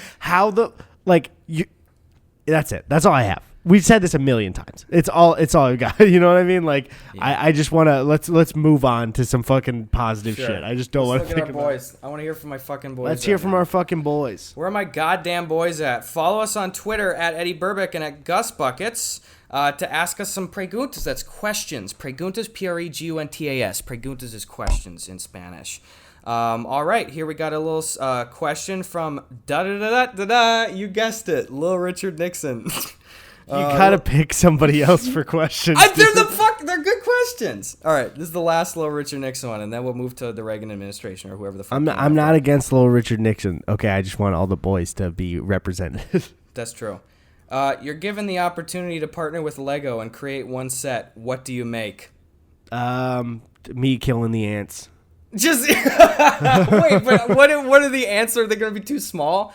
that's it. That's all I have. We've said this a million times. It's all I've got. You know what I mean? Like, yeah. I just want to let's move on to some fucking positive shit. I just don't want to think about boys. I want to hear from my fucking boys. Let's hear from our fucking boys. Where are my goddamn boys at? Follow us on Twitter at Eddie Burback and at Gus Buckets to ask us some preguntas. That's questions. Preguntas, Preguntas. Preguntas is questions in Spanish. All right, here we got a little question from da-da-da-da-da-da. You guessed it, Lil Richard Nixon. You gotta pick somebody else for questions. They're good questions. All right, this is the last Lil Richard Nixon one, and then we'll move to the Reagan administration or whoever the fuck. I'm not against Lil Richard Nixon. Okay, I just want all the boys to be represented. That's true. You're given the opportunity to partner with Lego and create one set. What do you make? Me killing the ants. Just wait, but what are the ants? Are they going to be too small?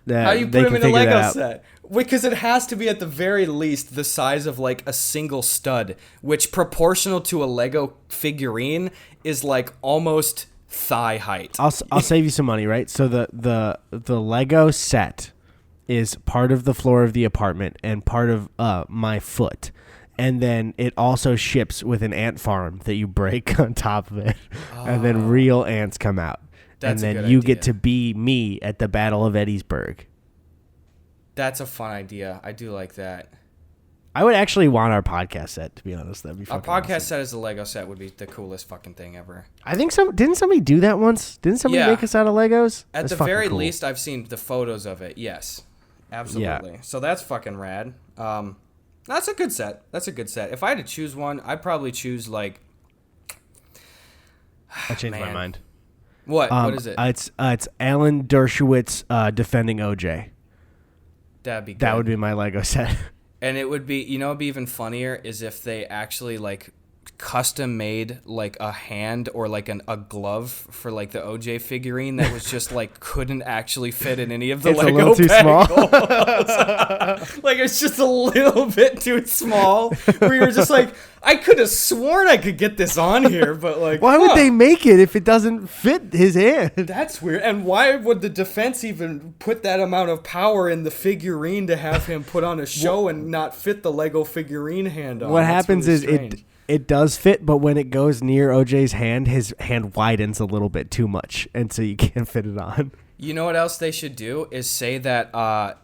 How do you put them in a Lego set? Because it has to be at the very least the size of like a single stud, which proportional to a Lego figurine is like almost thigh height. I'll save you some money, right? So the Lego set is part of the floor of the apartment and part of my foot. And then it also ships with an ant farm that you break on top of it. And then real ants come out. That's and then you get to be me at the Battle of Eddiesburg. That's a fun idea. I do like that. I would actually want our podcast set, to be honest. That'd be fucking podcast set as a Lego set would be the coolest fucking thing ever. I think didn't somebody do that once? Didn't somebody make us out of Legos? At the very least, I've seen the photos of it. Yes. Absolutely. Yeah. So that's fucking rad. That's a good set. If I had to choose one, I'd probably choose like... I changed my mind. What? What is it? It's Alan Dershowitz defending OJ. That'd be good. That would be my Lego set. And it would be, it'd be even funnier is if they actually like custom made like a hand or like a glove for like the OJ figurine that was just like couldn't actually fit in any of the Lego. It's a little too small. Like it's just a little bit too small. Where you're just like, I could have sworn I could get this on here, but like, why would they make it if it doesn't fit his hand? That's weird. And why would the defense even put that amount of power in the figurine to have him put on a show and not fit the Lego figurine hand on? What happens really is it does fit, but when it goes near OJ's hand, his hand widens a little bit too much, and so you can't fit it on. You know what else they should do is say that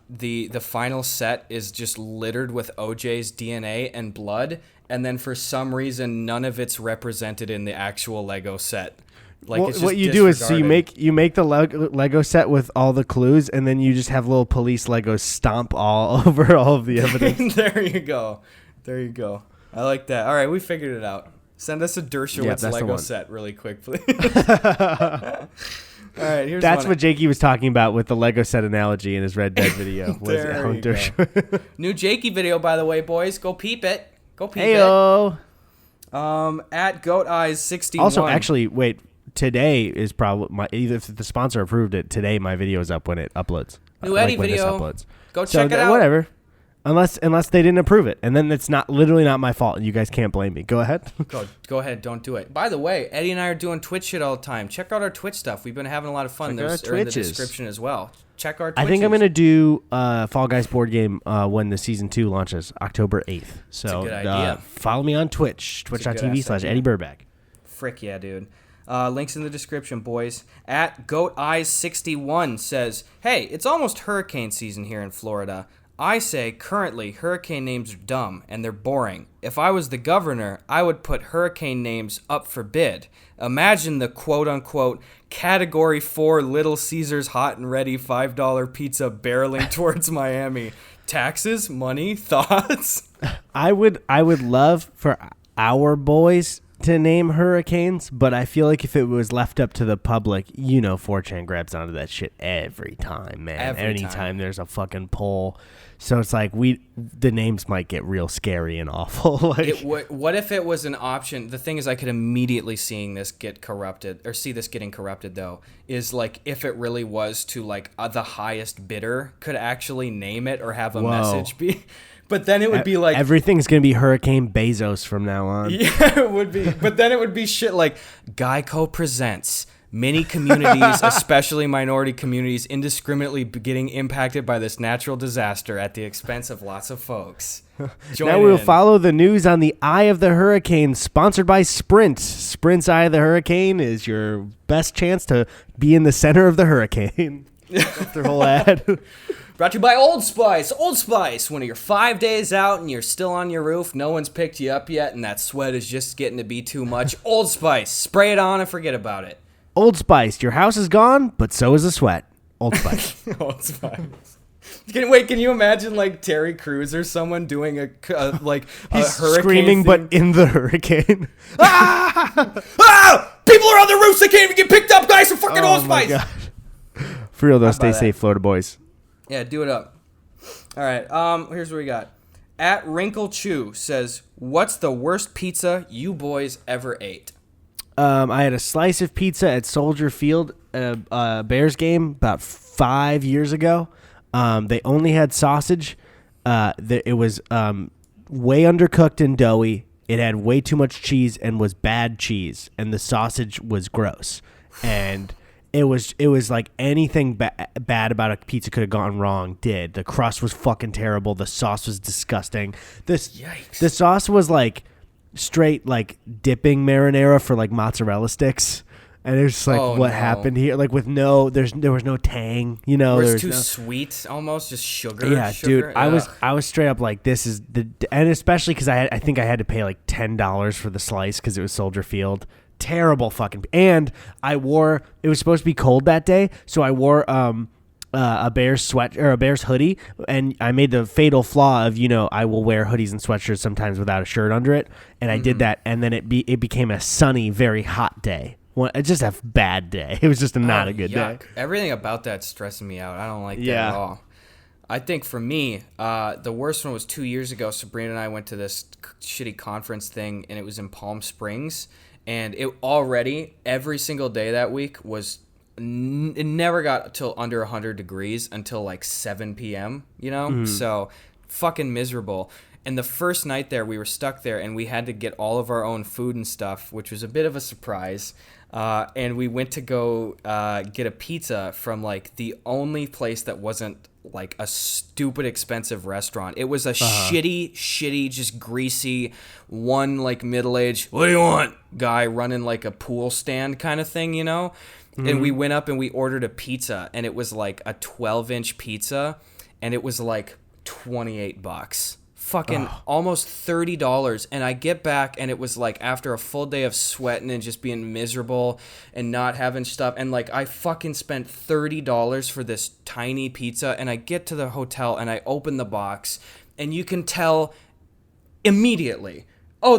the final set is just littered with OJ's DNA and blood, and then for some reason none of it's represented in the actual Lego set. Like it's just what you do is so you make the Lego set with all the clues, and then you just have little police Legos stomp all over all of the evidence. There you go. I like that. All right, we figured it out. Send us a Dershowitz Lego set really quick, please. All right, here's That's what Jakey was talking about with the Lego set analogy in his Red Dead video. There you go. New Jakey video, by the way, boys. Go peep it. Heyo. At Goat Eyes 61. Also, actually, wait. Today is probably either if the sponsor approved it. Today, my video is up when it uploads. New Eddie video. Go check it out. Whatever. Unless they didn't approve it, and then it's literally not my fault, and you guys can't blame me. Go ahead. Go ahead. Don't do it. By the way, Eddie and I are doing Twitch shit all the time. Check out our Twitch stuff. We've been having a lot of fun. They're in the description as well. Check our Twitches. I think I'm gonna do Fall Guys board game when the season 2 launches October 8th. So that's a good idea. Follow me on Twitch, twitch.tv/Eddie Burback. Frick yeah, dude. Links in the description, boys. At Goat Eyes 61 says, "Hey, it's almost hurricane season here in Florida. I say currently hurricane names are dumb and they're boring. If I was the governor, I would put hurricane names up for bid. Imagine the quote-unquote Category 4 Little Caesars hot and ready $5 pizza barreling towards Miami. Taxes, money, thoughts?" I would love for our boys to name hurricanes, but I feel like if it was left up to the public, 4chan grabs onto that shit every time, man. Anytime there's a fucking poll. So it's like the names might get real scary and awful. What if it was an option? The thing is, I could immediately see this getting corrupted, though, is like if it really was to like the highest bidder could actually name it or have a message be. But then it would be like... Everything's going to be Hurricane Bezos from now on. Yeah, it would be. But then it would be shit like Geico presents many communities, especially minority communities, indiscriminately getting impacted by this natural disaster at the expense of lots of folks. Now we'll follow the news on the Eye of the Hurricane, sponsored by Sprint. Sprint's Eye of the Hurricane is your best chance to be in the center of the hurricane. That's their whole ad. Brought to you by Old Spice. Old Spice, when you're 5 days out and you're still on your roof, no one's picked you up yet, and that sweat is just getting to be too much. Old Spice, spray it on and forget about it. Old Spice, your house is gone, but so is the sweat. Old Spice. Old Spice. Can you imagine like Terry Crews or someone doing a He's hurricane screaming, theme? but in the hurricane. Ah! People are on the roofs. They can't even get picked up, guys. From fucking Old Spice. God. For real though, stay safe, Florida boys. Yeah, do it up. All right. Here's what we got. At Wrinkle Chew says, "What's the worst pizza you boys ever ate?" I had a slice of pizza at Soldier Field, Bears game about 5 years ago. They only had sausage. It was way undercooked and doughy. It had way too much cheese and was bad cheese, and the sausage was gross. And it was like anything bad about a pizza could have gone wrong did. The crust was fucking terrible. The sauce was disgusting. Yikes. The sauce was like straight like dipping marinara for like mozzarella sticks. And it was just like, what happened here? Like with there was no tang, It was too sweet, almost just sugar. Yeah, sugar. dude, I was straight up like, this is and especially because I think I had to pay like $10 for the slice because it was Soldier Field. Terrible fucking. And it was supposed to be cold that day, so I wore a Bears sweat or a Bears hoodie, and I made the fatal flaw of I will wear hoodies and sweatshirts sometimes without a shirt under it, and I did that, and then it became a sunny, very hot day. Just a bad day. It was just not a good day. Everything about that stressing me out. I don't like that at all. I think for me, the worst one was 2 years ago. Sabrina and I went to this shitty conference thing, and it was in Palm Springs. And every single day that week was, it never got till under 100 degrees until like 7 p.m., So fucking miserable. And the first night there, we were stuck there, and we had to get all of our own food and stuff, which was a bit of a surprise. And we went to go get a pizza from like the only place that wasn't like a stupid expensive restaurant. It was a shitty, just greasy, one like middle-aged, what do you want? Guy running like a pool stand kind of thing, And we went up and we ordered a pizza, and it was like a 12-inch pizza, and it was like $28. Fucking almost $30, and I get back, and it was like after a full day of sweating and just being miserable and not having stuff, and like I fucking spent $30 for this tiny pizza, and I get to the hotel and I open the box, and you can tell immediately,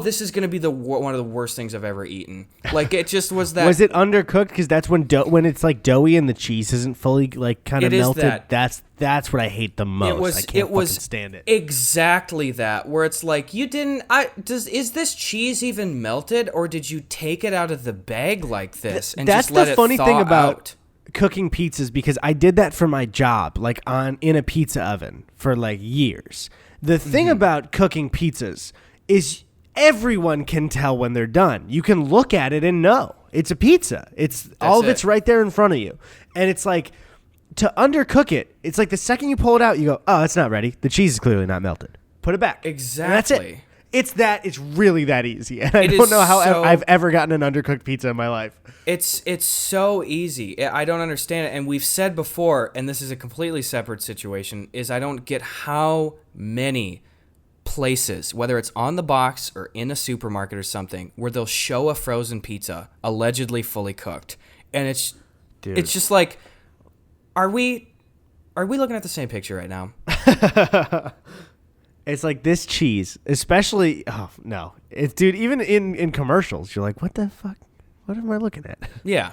this is going to be one of the worst things I've ever eaten. Like, it just was that. Was it undercooked? Because that's when it's like doughy and the cheese isn't fully like kind of melted. That's what I hate the most. I can't fucking stand it. Exactly that, where it's like, you didn't. Is this cheese even melted, or did you take it out of the bag like this and just let it thaw out? That's the funny thing about cooking pizzas, because I did that for my job, like in a pizza oven for like years. The thing about cooking pizzas is everyone can tell when they're done. You can look at it and know it's a pizza. It's right there in front of you. And it's like, to undercook it, it's like the second you pull it out, you go, oh, it's not ready. The cheese is clearly not melted. Put it back. Exactly. And that's it. It's really that easy. And I don't know how I've ever gotten an undercooked pizza in my life. It's so easy. I don't understand it. And we've said before, and this is a completely separate situation, is I don't get how many places, whether it's on the box or in a supermarket or something, where they'll show a frozen pizza allegedly fully cooked, and it's just like, are we looking at the same picture right now? It's like this cheese, especially. Oh no, it's dude. Even in commercials, you're like, what the fuck? What am I looking at? Yeah,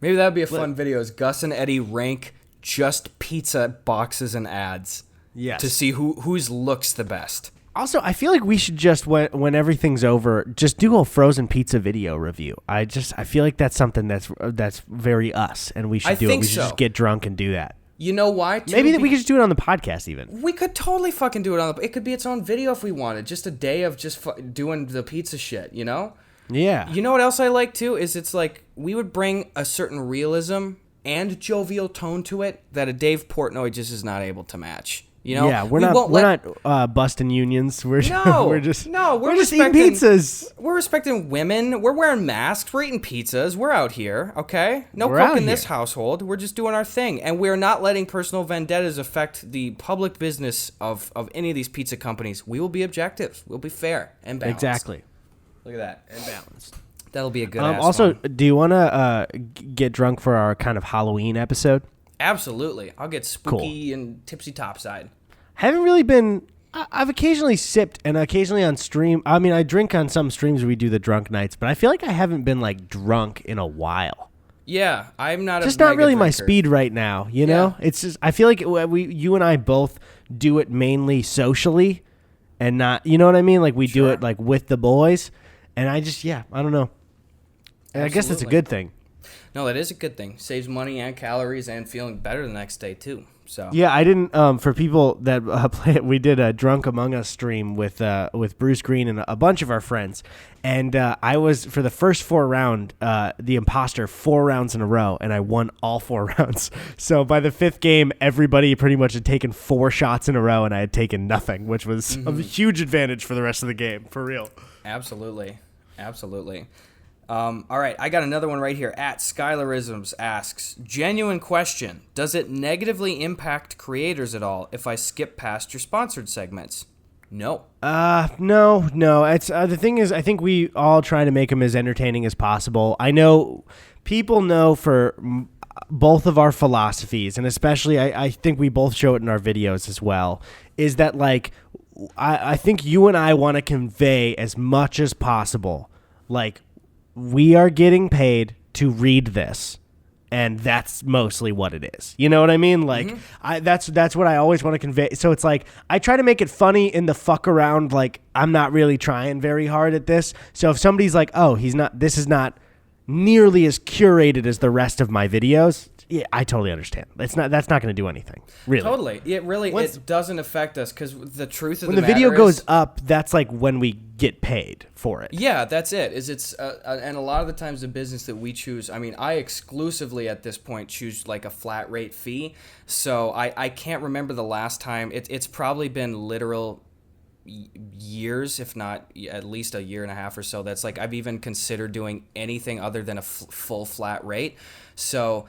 maybe that'd be a fun video. Is Gus and Eddie rank just pizza boxes and ads? Yes. To see whose looks the best. Also, I feel like we should just when everything's over, just do a frozen pizza video review. I feel like that's something that's very us, and we should do it. We should just get drunk and do that. You know why? Too? Maybe we could just do it on the podcast. Even we could totally fucking do it on the. It could be its own video if we wanted. Just a day of just doing the pizza shit. You know? Yeah. You know what else I like too is it's like we would bring a certain realism and jovial tone to it that a Dave Portnoy just is not able to match. You know? Yeah, we're not busting unions. We're just eating pizzas. We're respecting women. We're wearing masks. We're eating pizzas. We're out here, okay? No coke in this household. We're just doing our thing, and we're not letting personal vendettas affect the public business of any of these pizza companies. We will be objective. We'll be fair and balanced. Exactly. Look at that, and balanced. That'll be a good. Also, do you want to get drunk for our kind of Halloween episode? Absolutely. I'll get spooky and tipsy topside. Haven't really been. I've occasionally sipped and occasionally on stream. I mean, I drink on some streams where we do the drunk nights, but I feel like I haven't been like drunk in a while. Yeah, I'm not. Just not really my speed right now. You know, it's just I feel like you and I both do it mainly socially, and not. You know what I mean? Like we do it like with the boys, and I don't know. And I guess that's a good thing. No, that is a good thing. Saves money and calories and feeling better the next day, too. So yeah, I didn't. For people that play it, we did a Drunk Among Us stream with Bruce Green and a bunch of our friends. And I was, for the first 4 round, the imposter 4 rounds in a row, and I won all 4 rounds. So by the 5th game, everybody pretty much had taken 4 shots in a row, and I had taken nothing, which was a huge advantage for the rest of the game, for real. Absolutely. Absolutely. All right, I got another one right here. At Skylarisms asks, genuine question, does it negatively impact creators at all if I skip past your sponsored segments? No. No. It's the thing is, I think we all try to make them as entertaining as possible. I know people know for both of our philosophies, and especially I think we both show it in our videos as well, is that like I think you and I want to convey as much as possible, like, we are getting paid to read this, and that's mostly what it is. You know what I mean? Like, that's what I always want to convey. So it's like I try to make it funny in the fuck around. Like, I'm not really trying very hard at this. So if somebody's like, "Oh, this is not nearly as curated as the rest of my videos," yeah, I totally understand. That's not going to do anything. Really. Totally. It doesn't affect us because the truth of when the video goes up, that's like when we get paid for it. Yeah, that's it. And a lot of the times the business that we choose, I mean, I exclusively at this point choose like a flat rate fee. So I can't remember the last time. It's probably been literal years, if not at least a year and a half or so. That's like I've even considered doing anything other than a full flat rate. So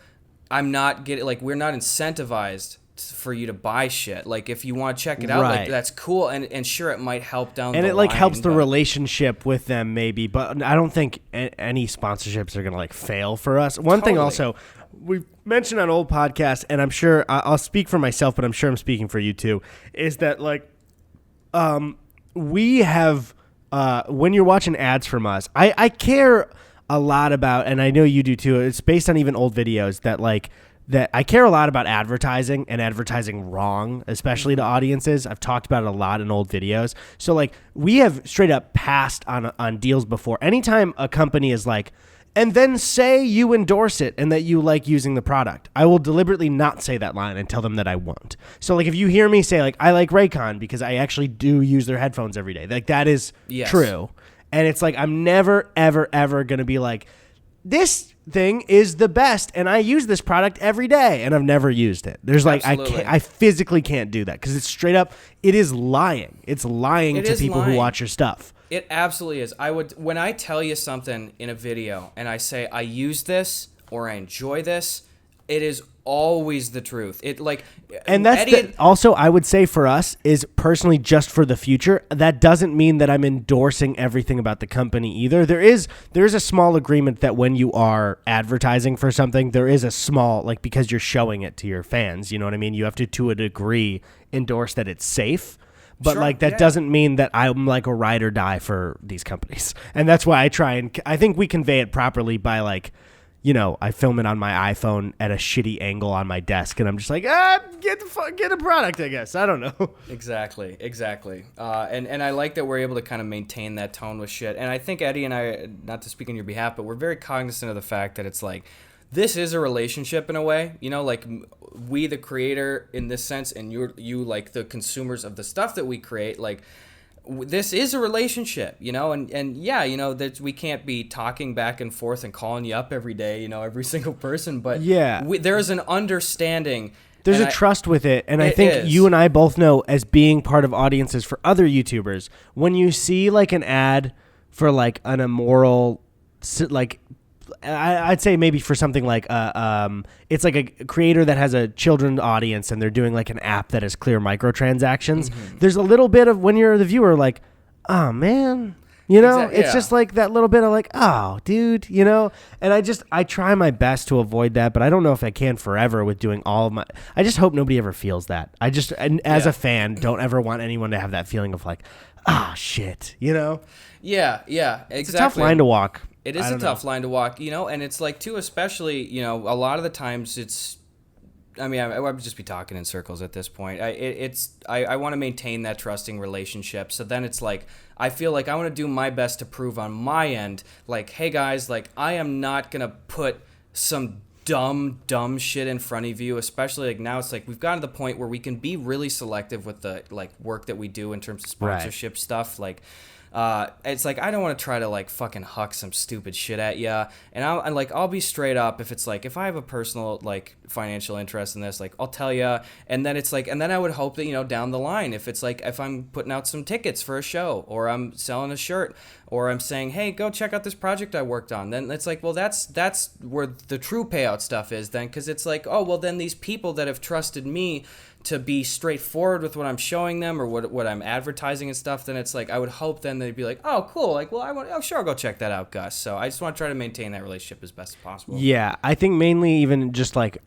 I'm not getting, like, we're not incentivized for you to buy shit. Like, if you want to check it out, like, that's cool, and sure, it might help down the line. And it, like, helps the relationship with them, maybe, but I don't think any sponsorships are going to, like, fail for us. One thing also, we mentioned on old podcasts, and I'm sure, I'll speak for myself, but I'm sure I'm speaking for you too, is that, like, we have, when you're watching ads from us, I care a lot about, and I know you do too, it's based on even old videos that I care a lot about advertising and advertising wrong, especially to audiences. I've talked about it a lot in old videos. So like we have straight up passed on deals before. Anytime a company is like, and then say you endorse it and that you like using the product, I will deliberately not say that line and tell them that I won't. So like if you hear me say like, I like Raycon because I actually do use their headphones every day, like that is true. And it's like, I'm never, ever, ever going to be like, this thing is the best and I use this product every day and I've never used it. There's like, I physically can't do that because it's straight up, it is lying. It's lying to people who watch your stuff. It absolutely is. When I tell you something in a video and I say I use this or I enjoy this, it is always the truth. And that's also I would say for us is personally just for the future. That doesn't mean that I'm endorsing everything about the company either. There is a small agreement that when you are advertising for something, there is a small, like, because you're showing it to your fans, you know what I mean? You have to a degree endorse that it's safe. But Sure, like that yeah. doesn't mean that I'm like a ride or die for these companies. And that's why I think we convey it properly by like, you know, I film it on my iPhone at a shitty angle on my desk, and I'm just like, get a product, I guess. I don't know. Exactly. And I like that we're able to kind of maintain that tone with shit. And I think Eddie and I, not to speak on your behalf, but we're very cognizant of the fact that it's like, this is a relationship in a way, you know, like we, the creator in this sense, and you like the consumers of the stuff that we create, like, this is a relationship, you know, and yeah, you know, that we can't be talking back and forth and calling you up every day, you know, every single person, but yeah, there's an understanding. There's a trust with it, and I think you and I both know, as being part of audiences for other YouTubers, when you see like an ad for like an immoral, like I'd say maybe for something like it's like a creator that has a children's audience and they're doing like an app that has clear microtransactions. Mm-hmm. There's a little bit of, when you're the viewer, like, oh man, you know, it's just like that little bit of like, oh dude, you know. And I try my best to avoid that, but I don't know if I can forever with doing all of my. I just hope nobody ever feels that. As a fan, don't ever want anyone to have that feeling of like, ah, shit, you know. Yeah, exactly. It's a tough line to walk. It is a tough line to walk, you know, and it's like, too, especially, you know, a lot of the times it's, I mean, I would just be talking in circles at this point. I want to maintain that trusting relationship. So then it's like, I feel like I want to do my best to prove on my end, like, hey guys, like, I am not going to put some dumb shit in front of you, especially like now it's like we've gotten to the point where we can be really selective with the like work that we do in terms of sponsorship stuff. Like, it's like I don't want to try to like fucking huck some stupid shit at you, and I'll be straight up if I have a personal like financial interest in this, like I'll tell you, and then it's like, and then I would hope that, you know, down the line, if it's like if I'm putting out some tickets for a show, or I'm selling a shirt, or I'm saying, hey, go check out this project I worked on, then it's like, well, that's where the true payout stuff is then, because it's like, oh well, then these people that have trusted me to be straightforward with what I'm showing them or what I'm advertising and stuff, then it's like I would hope then they'd be like, oh cool, like, well, I'll go check that out, Gus. So I just want to try to maintain that relationship as best as possible. Yeah, I think mainly even just like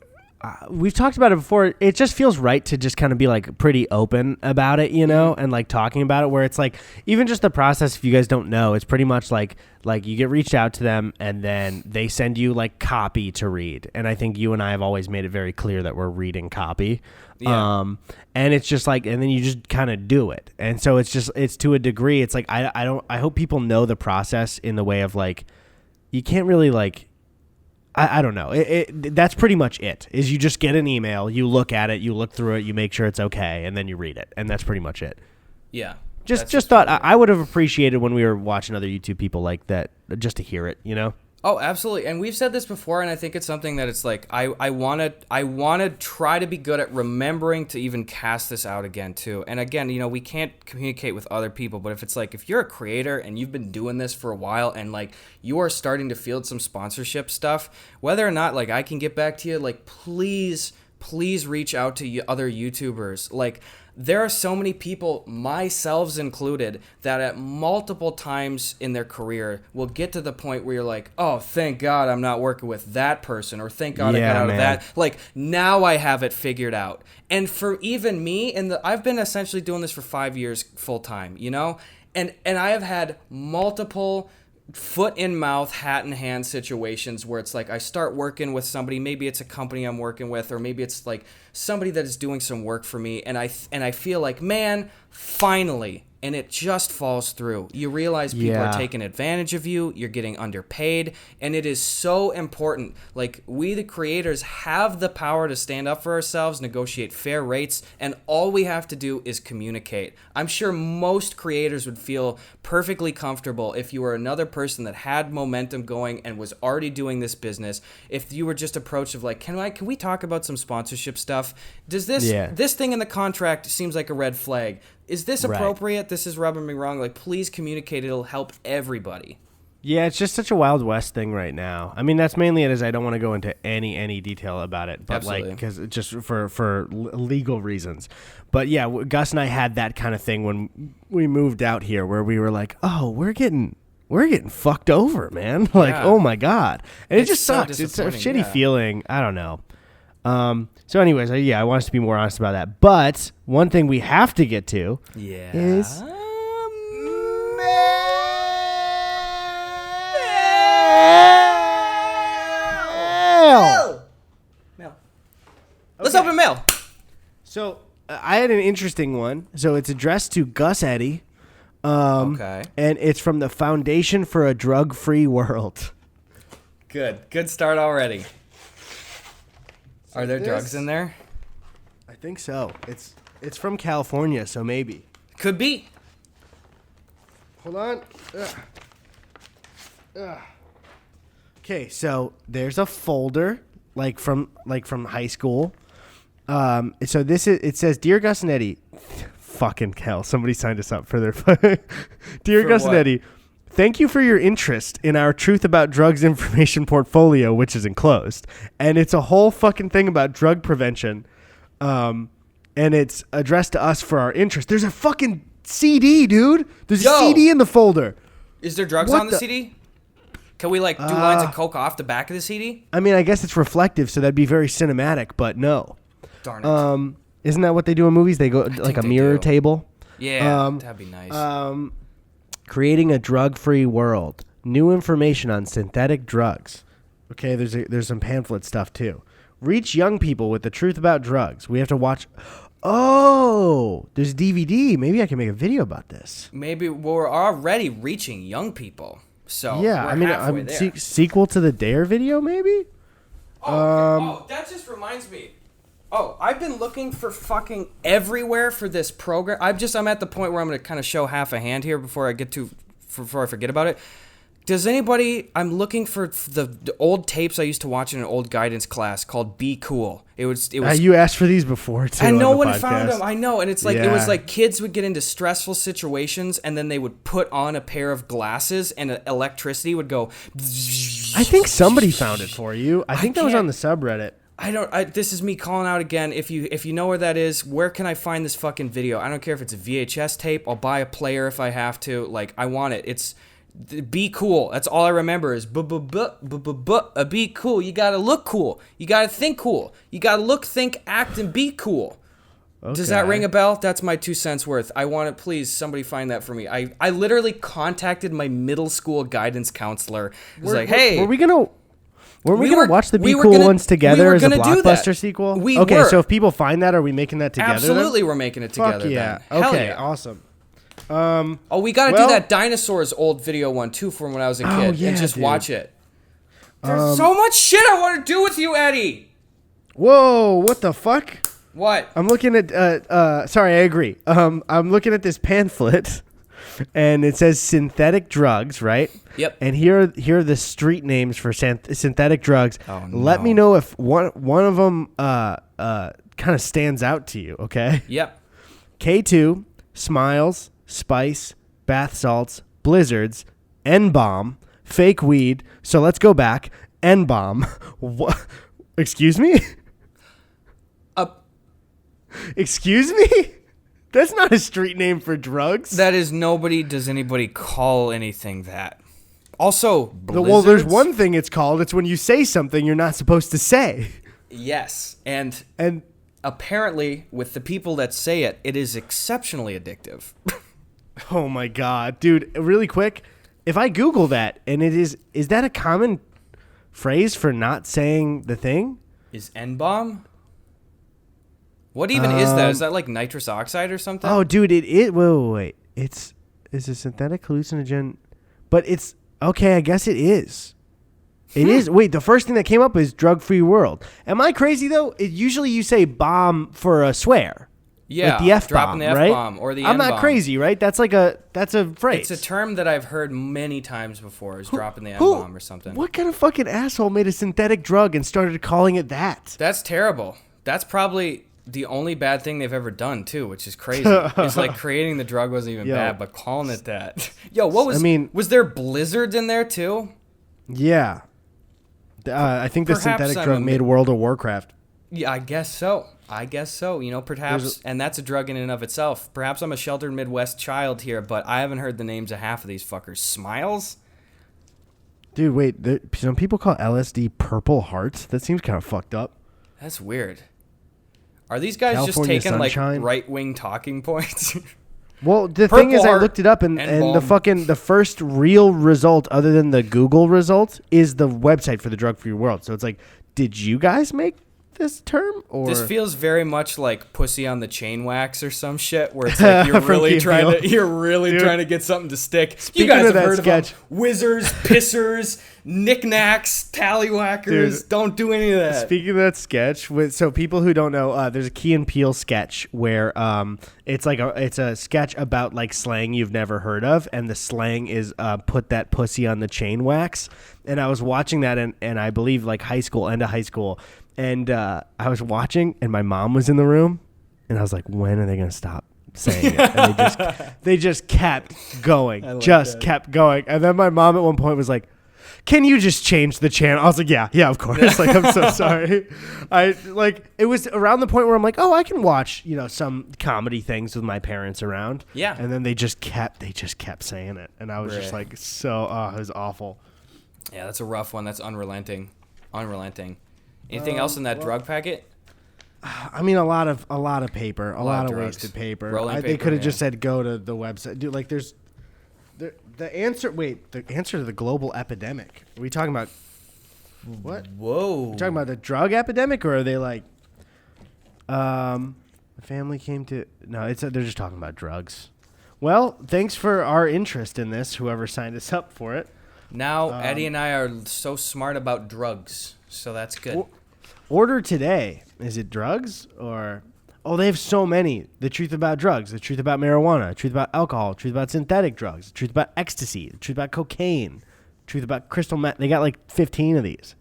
we've talked about it before, it just feels right to just kind of be like pretty open about it, you know, and like talking about it, where it's like even just the process, if you guys don't know, it's pretty much like you get reached out to them and then they send you like copy to read. And I think you and I have always made it very clear that we're reading copy. Yeah. And it's just like, and then you just kind of do it. And so it's to a degree, it's like, I hope people know the process in the way of like, you can't really like, I don't know. That's pretty much it, is you just get an email, you look at it, you look through it, you make sure it's okay, and then you read it. And that's pretty much it. Yeah. Just thought I would have appreciated when we were watching other YouTube people like that, just to hear it, you know? Oh, absolutely. And we've said this before, and I think it's something that it's like I want to try to be good at remembering to even cast this out again too. And again, you know, we can't communicate with other people, but if it's like, if you're a creator and you've been doing this for a while and like you are starting to field some sponsorship stuff, whether or not like I can get back to you, like please reach out to other YouTubers. Like, there are so many people, myself included, that at multiple times in their career will get to the point where you're like, oh, thank God I'm not working with that person, or thank God I got out of that. Like, now I have it figured out. And for even me, I've been essentially doing this for 5 years full time, you know? And I have had multiple foot in mouth, hat in hand situations where it's like I start working with somebody, maybe it's a company I'm working with, or maybe it's like somebody that is doing some work for me, and I feel like, man, finally, and it just falls through. You realize people are taking advantage of you, you're getting underpaid, and it is so important. Like, we the creators have the power to stand up for ourselves, negotiate fair rates, and all we have to do is communicate. I'm sure most creators would feel perfectly comfortable if you were another person that had momentum going and was already doing this business. If you were just approached of like, can we talk about some sponsorship stuff? Does this thing in the contract seems like a red flag? Is this appropriate? Right. This is rubbing me wrong. Like, please communicate. It'll help everybody. Yeah, it's just such a Wild West thing right now. I mean, that's mainly it. Is I don't want to go into any detail about it, but Absolutely. Like, because just for legal reasons. But yeah, Gus and I had that kind of thing when we moved out here, where we were like, oh, we're getting fucked over, man. Like, oh my God, and it just sucks. It's a shitty feeling. I don't know. So anyways, I want us to be more honest about that. But one thing we have to get to is mail. Let's open mail. So I had an interesting one. So it's addressed to Gus Eddy. Okay. And it's from the Foundation for a Drug-Free World. Good start already. Are there drugs in there? I think so. It's from California, so maybe. Could be. Hold on. Okay, so there's a folder like from high school. So it says, "Dear Gus and Eddy." Fucking hell! Somebody signed us up for their. Dear Gus and Eddy, thank you for your interest in our Truth About Drugs information portfolio, which is enclosed, and it's a whole fucking thing about drug prevention, and it's addressed to us for our interest. There's a fucking CD, dude. There's a CD in the folder. Is there drugs on the CD? Can we do lines of coke off the back of the CD? I mean, I guess it's reflective, so that'd be very cinematic, but no. Darn it. Isn't that what they do in movies? They go like a mirror table. Yeah, that'd be nice. Creating a drug-free world. New information on synthetic drugs. Okay, there's some pamphlet stuff too. Reach young people with the truth about drugs. We have to watch. Oh, there's DVD. Maybe I can make a video about this. Maybe we're already reaching young people. So yeah, we're I mean, halfway there. Sequel to the Dare video, maybe. That just reminds me. Oh, I've been looking for fucking everywhere for this program. I'm at the point where I'm going to kind of show half a hand here before I forget about it. Does anybody? I'm looking for the old tapes I used to watch in an old guidance class called "Be Cool." It was. You asked for these before too. And no on the one podcast. found them. I know, and it's like it was like kids would get into stressful situations, and then they would put on a pair of glasses, and electricity would go. I think somebody found it for you. I think that was on the subreddit. This is me calling out again. If you know where that is, where can I find this fucking video? I don't care if it's a VHS tape. I'll buy a player if I have to. Like, I want it. It's be cool. That's all I remember is be cool. You gotta look cool. You gotta think cool. You gotta look, think, act, and be cool. Okay. Does that ring a bell? That's my 2 cents worth. I want it. Please, somebody find that for me. I literally contacted my middle school guidance counselor. Hey, were we gonna watch the Be Cool ones together as a Blockbuster sequel? Okay, so if people find that, are we making that together? Absolutely, we're making it together. Fuck yeah. Then. Okay, yeah. Awesome. We got to do that dinosaurs old video one too from when I was a kid and just watch it. There's so much shit I want to do with you, Eddie. Whoa, what the fuck? What? I'm looking at sorry, I agree. I'm looking at this pamphlet and it says synthetic drugs, right? Yep. And here are the street names for synthetic drugs. Oh, no. Let me know if one of them kind of stands out to you, okay? Yep. K2, Smiles, Spice, Bath Salts, Blizzards, N-Bomb, Fake Weed. So let's go back. N-Bomb. What? Excuse me? Excuse me? That's not a street name for drugs. That is nobody. Does anybody call anything that? Also, Blizzards? Well, there's one thing it's called. It's when you say something you're not supposed to say. Yes. And apparently, with the people that say it, it is exceptionally addictive. Oh my God, dude! Really quick, if I Google that and is that a common phrase for not saying the thing? Is N-bomb? What even is that? Is that like nitrous oxide or something? Oh, dude, it is. Wait. It's a synthetic hallucinogen, but it's okay. I guess it is. It is. Wait, the first thing that came up is drug-free world. Am I crazy though? Usually you say bomb for a swear. Yeah, like the F-bomb, dropping the F-bomb right? or the I'm N-bomb. not crazy, right? That's a phrase. It's a term that I've heard many times before, is dropping the N-bomb or something. What kind of fucking asshole made a synthetic drug and started calling it that? That's terrible. That's probably the only bad thing they've ever done, too, which is crazy. It's like creating the drug wasn't even bad, but calling it that. Yo, was there blizzards in there, too? Yeah. I think the synthetic drug made World of Warcraft. Yeah, I guess so. You know, perhaps, and that's a drug in and of itself. Perhaps I'm a sheltered Midwest child here, but I haven't heard the names of half of these fuckers. Smiles? Dude, wait. Some people call LSD Purple Hearts. That seems kind of fucked up. That's weird. Are these guys California just taking sunshine. like right-wing talking points? Well, the Purple thing is, I heart looked it up, and the first real result, other than the Google result, is the website for the Drug-Free World. So it's like, did you guys make this term? Or this feels very much like Pussy on the Chain Wax or some shit, where it's like you're really trying to get something to stick. Speaking You guys of have that heard sketch. of them. Whizzers, pissers, knickknacks, tallywhackers. Dude. Don't do any of that. Speaking of that sketch, so people who don't know, there's a Key and Peele sketch where it's a sketch about like slang you've never heard of, and the slang is put that pussy on the chain wax. And I was watching that, and I believe like end of high school, and I was watching, and my mom was in the room, and I was like, when are they gonna stop saying it? And they just kept going, kept going, and then my mom at one point was like, can you just change the channel? I was like, yeah, of course. Like, I'm so sorry. It was around the point where I'm like, oh, I can watch, some comedy things with my parents around. Yeah. And then they just kept saying it. And I was just like, it was awful. Yeah, that's a rough one. That's unrelenting. Anything else in that drug packet? I mean, a lot of paper, a lot of drugs. wasted paper. Rolling They paper, could have just said, go to the website. Dude, like there's the answer to the global epidemic. Are we talking about what? Whoa. Are we talking about the drug epidemic, or are they like, the family came to, no, they're just talking about drugs. Well, thanks for our interest in this, whoever signed us up for it. Now, Eddie and I are so smart about drugs, so that's good. Order today. Is it drugs or... Oh, they have so many. The truth about drugs, the truth about marijuana, the truth about alcohol, the truth about synthetic drugs, the truth about ecstasy, the truth about cocaine, the truth about crystal meth. They got like 15 of these.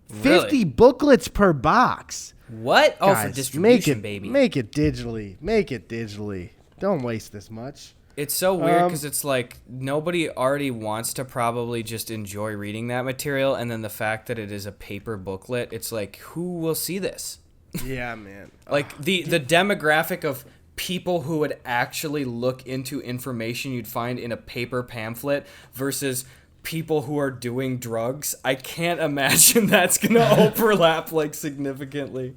Really? 50 booklets per box. What? Oh, Guys, for distribution, baby. Make it digitally. Don't waste this much. It's so weird because it's like nobody already wants to probably just enjoy reading that material, and then the fact that it is a paper booklet, it's like, who will see this? Yeah, man. Like the demographic of people who would actually look into information you'd find in a paper pamphlet versus people who are doing drugs, I can't imagine that's going to overlap like significantly.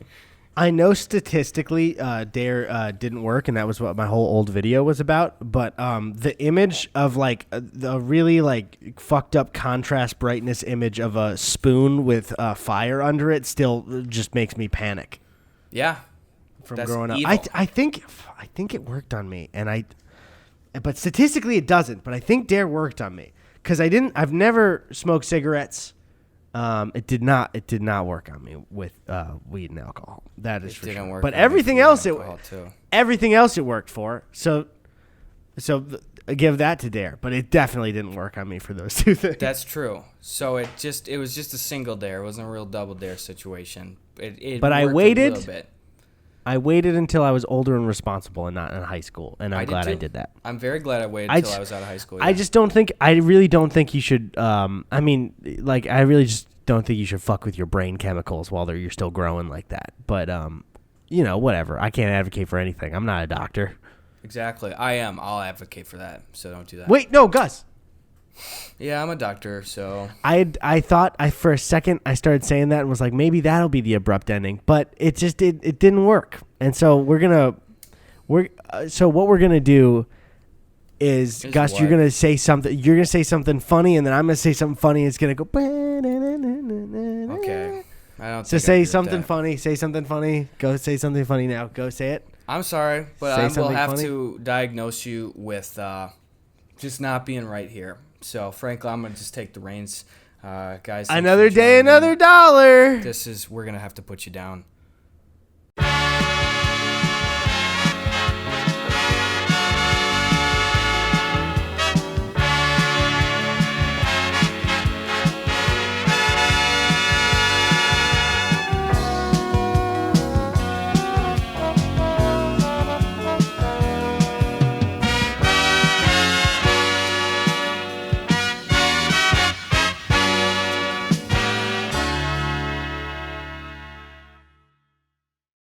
I know statistically DARE didn't work, and that was what my whole old video was about, but the image of like the really like fucked up contrast brightness image of a spoon with fire under it still just makes me panic. Yeah. From That's growing up. evil. I think it worked on me, but statistically it doesn't, but I think DARE worked on me cuz I've never smoked cigarettes. It did not work on me with weed and alcohol. That is for sure. Work but everything else it worked for. So I give that to DARE, but it definitely didn't work on me for those two things. That's true. So it was just a single DARE. It wasn't a real double DARE situation. But I worked waited. a little bit. I waited until I was older and responsible and not in high school, and I'm glad I did that. I'm very glad I waited until I was out of high school. Yeah. I really don't think you should. I really just don't think you should fuck with your brain chemicals while you're still growing like that. But whatever. I can't advocate for anything. I'm not a doctor. Exactly. I am. I'll advocate for that. So don't do that. Wait, no, Gus. Yeah, I'm a doctor, so I thought for a second I started saying that and was like, maybe that'll be the abrupt ending, but it just it didn't work. And so what we're gonna do is Gus, you're gonna say something. You're gonna say something funny, and then I'm gonna say something funny. And it's gonna go. Okay. I don't. So say something funny. Say something funny. Go say something funny now. Go say it. I'm sorry, but I will have to diagnose you with just not being right here. So, frankly, I'm going to just take the reins. Guys. Another day, another dollar. We're going to have to put you down.